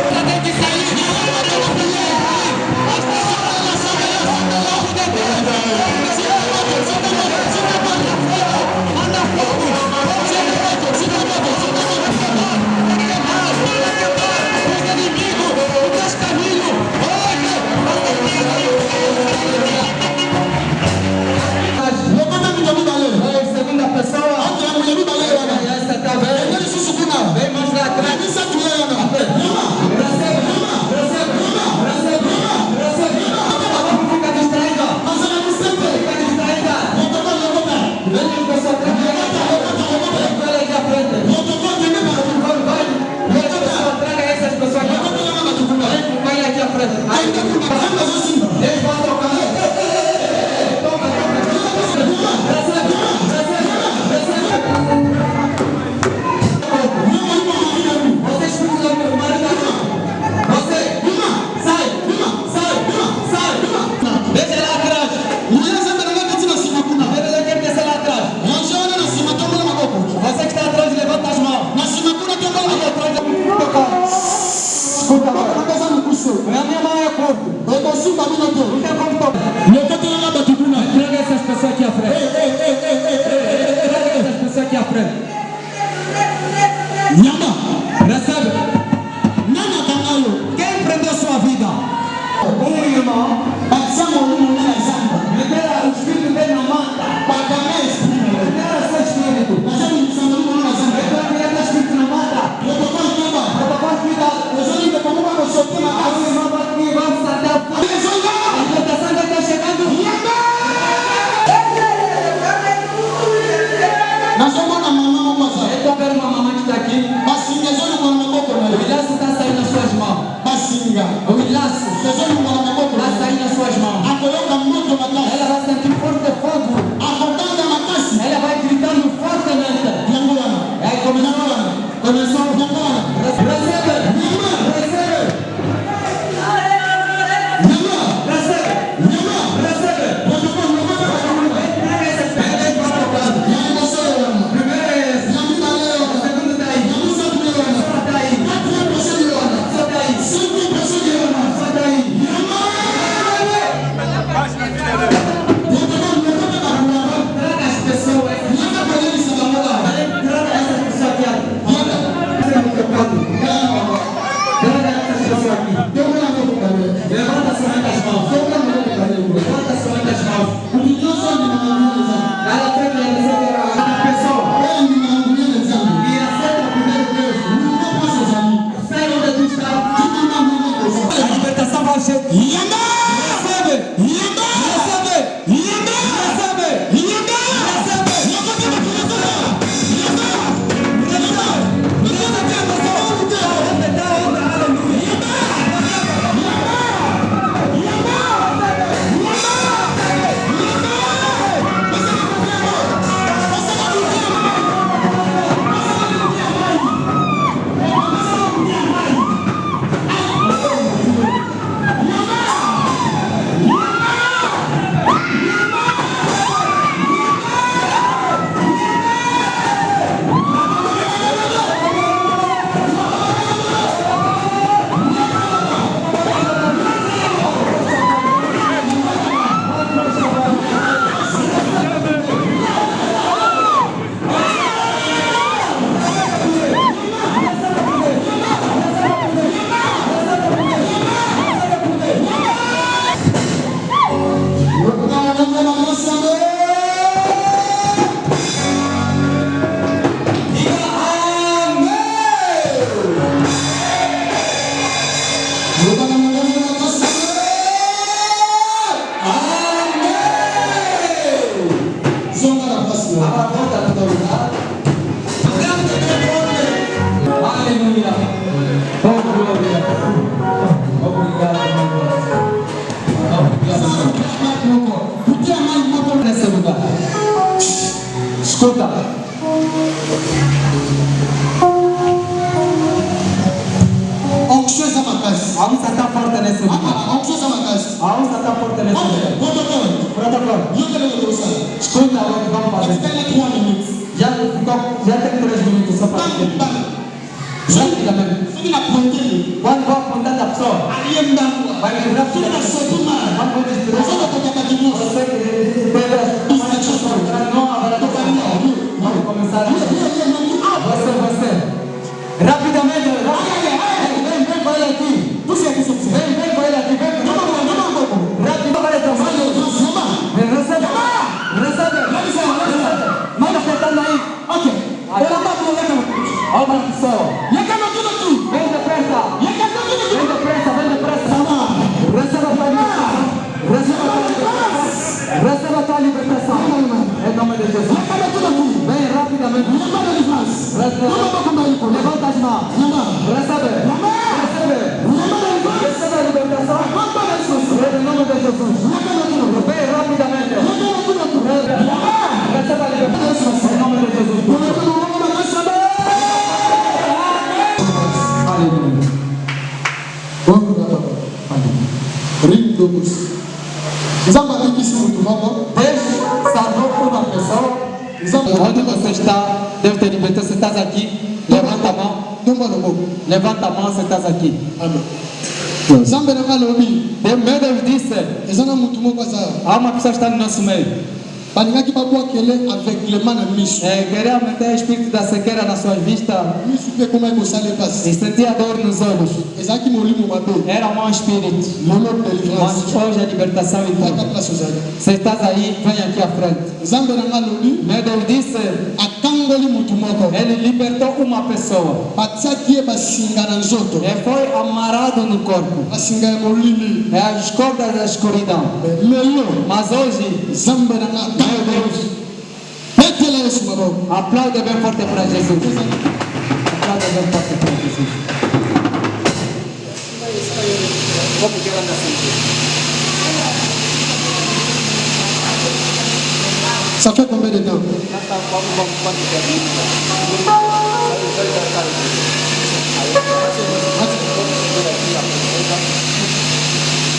Nakasa mukuso. Ekosimba bino te. Lekotelanga bato kuna. Traga essas pessoas aqui à frente. Traga essas pessoas aqui à frente. Nyama. Recebe. Nani atangayo? Quem prendeu sua vida? Irmão. Bakisama olimo na zamba. Libera o espírito dele na manta. Bakame espírito. Libera seu espírito. Nasema nisamba olimo na zamba. Libera o espírito na manta. Protokoli nyama. Protocolo de cuidado. Ozali de pamoja na sote na As kasi. irmãs aqui vão até o fim. Zonga. A libertação já está chegando. Nasomona mama mwaza. Estou vendo uma mamãe que está aqui. Basinga zoni kwa maboko na O yo. laço está saindo nas suas mãos. Basinga. O laço Zoni kwa maboko está na yo. saindo nas suas mãos. Akoyoka moto makasi. Ela vai sentir forte fogo. Akotanga makasi. Ela vai gritando fortemente. Yango wana. Aí começou. Começou yango wana. Recebe. Recebe. Nyama. Recebe. Nyama. Recebe. Protokoli nyama. Pega essas pedras que estão tocando. Yango sala wana. Primeiro é esse. Yango dale O wana. segundo está aí. Yango sabu wana. Só está aí. Yango presidi wana. Só está aí. Santi presidi wana. Só está aí. Protokoli nyama bakuna. Traga as pessoas. Nyama kaleni sabamola. Traga essas pessoas aqui. Yada. Traga essas pessoas aqui. Yango na moto kale. Levanta somente as mãos. Yango na moto kale. Levanta somente as mãos. Kunyoso ni maangamiza. Lá na frente ela recebe a pessoa. Wewe ni maangamiza zangu. E aceita primeiro Deus. Mungu pasa zani. Sai onde tu está. Kitu na Mungu pesa. A libertação vai chegar. Yanda. Recebe. Yanda. Recebe. Yanda. Recebe. Yanda. Recebe. Yokote na kuyokote. Yanda. Aleluia. Oh, glória. Obrigado, meu Deus. Obrigado. Nesse lugar. Escuta. Onkushweza makasi. A onça está forte nesse lugar. Onkushweza makasi. A onça está forte nesse lugar. Protokoli. Protocolo. Yote leo ndosa. Escuta o que vamos fazer. Katika 3 minutes. Já tem 3 minutos só para Bang entender. bang. Rapidamente. Soki na pointeli. Quando vai apontar a pessoa, Aliye mbangwa. vai lembrar Soki na sotuma. Quando vai distribuir. Ozona kotaka dimoso. Você que pedras não haverá vamos começar. Você. Rapidamente. Vem com ele aqui. Vem com ele aqui. Vem. Rápido, vai então. Recebe. Manda apertando aí. Ok. Olha a pessoa. Vem depressa. Receba a tua libertação. Em nome de Jesus. Vem rapidamente. Levanta as mãos. Recebe a libertação. Em nome de Jesus. Vem rapidamente. Receba a libertação. Em nome de Jesus. Nzambe abikisi mutu moko. Deus salvou uma pessoa. Onde você está, Deus te libertou. Você está aqui, levanta a mão. Tomba loboko. Levante a mão se estás aqui. Amen. Zambe na kalobi. Meu Deus disse, Ezana mutu moko aza. há uma pessoa que está no nosso meio. Balingaki babwa kele aveuglement na miso. Queria aumentar o espírito da cegueira na sua vista Miso pe koma ko sale passe. e sentia dor nos olhos. Ezaki molimo mabe. Era um mau espírito. Lolo Mas délivrance. hoje a libertação Aka então. place ozali. Se estás aí, vem aqui à frente. Zambe na kalobi. Meu Deus disse, Akangoli mutu moko. ele libertou uma pessoa. Batiaki ye basinga na nzoto. E foi amarrado no corpo. Basinga ya molili. É as cordas da escuridão. Lelo. Mas hoje, Zambe na meu Deus, Betela Yesu maboko. aplauda bem forte para Jesus. Aplauda bem forte para Jesus. Ça fait combien de temps?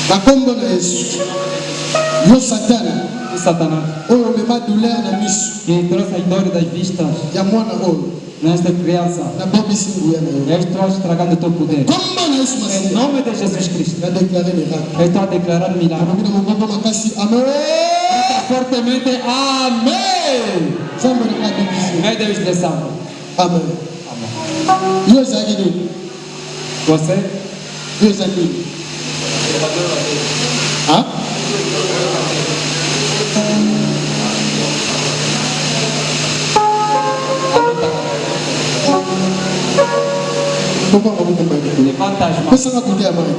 Na kombo na Yesu. Yo Satan. E Satanás, Oyo mema douleur na miso. que trouxe as dores das vistas Ya mwana oyo. nesta criança, Na bobisi nguya na yo. eu estou estragando o teu poder. Kombo na Yesu Em masiya. nome de Jesus Cristo, Na déclaré miracle. eu estou a declarar milagre. Abomina mongombo makasi. Amen. Fortemente, amém. Zambe na kabibisi. Meu Deus de céu. Amen. Yo ezali nini? Você, Yo ezali nini? Ah? Kombo maboko mbali. levanta as mãos. Pesanga kundi ya mai.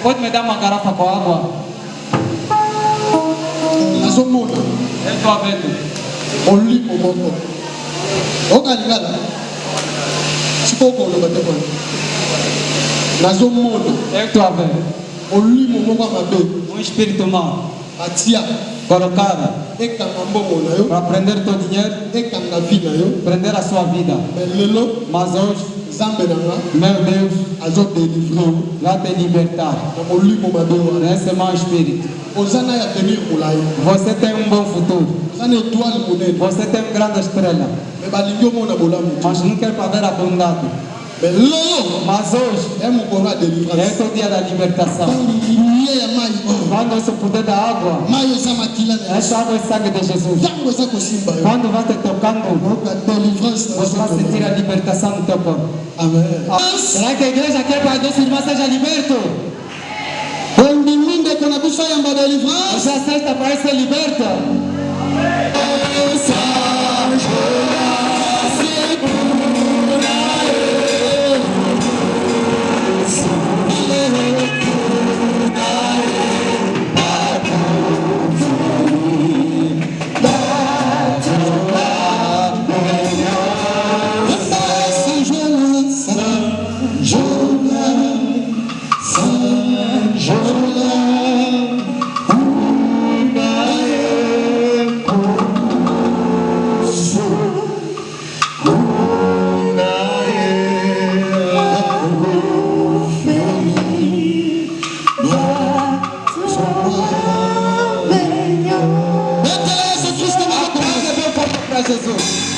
Pode me dar uma garrafa com água? Nazomona. Eu estou vendo. Molimo moko. Okalingala. Sikoko loba te bwana. Nazomona. Eu estou vendo. Molimo moko ya mabe. Um espírito mau Atia. colocado Ekanga mbongo na yo. para prender teu dinheiro, Ekanga vi na yo. prender a sua vida. Mais lelo. Mas hoje, Zambe na nga. meu Deus, Azo délivrer yo. vai te libertar Na molimo mabe wana. desse mau espírito. Ozana ya venir molai. Você tem um bom futuro. Ozana étoile monene. Você tem uma grande estrela. Mais balingi omona bolamu. Mas não quer para ver a bondade. Mais lelo. Mas hoje, É mokolo ya é délivrance. o dia da libertação. Tanguye ya mai. Quando esse poder da água, Mai eza makila na essa Yesu. água é sangue de Jesus. Tango eza kosimba yo. Quando vai te tocando, Oka délivrance na você vai nzoto. sentir a libertação no teu corpo. Amen. Será que a igreja quer que nosso irmão seja liberto? Ondimi ndeko na biso yamba délivrance. Você aceita para ser liberta? Betela Yesu Kristo maboko. Aplauda bem forte para Jesus.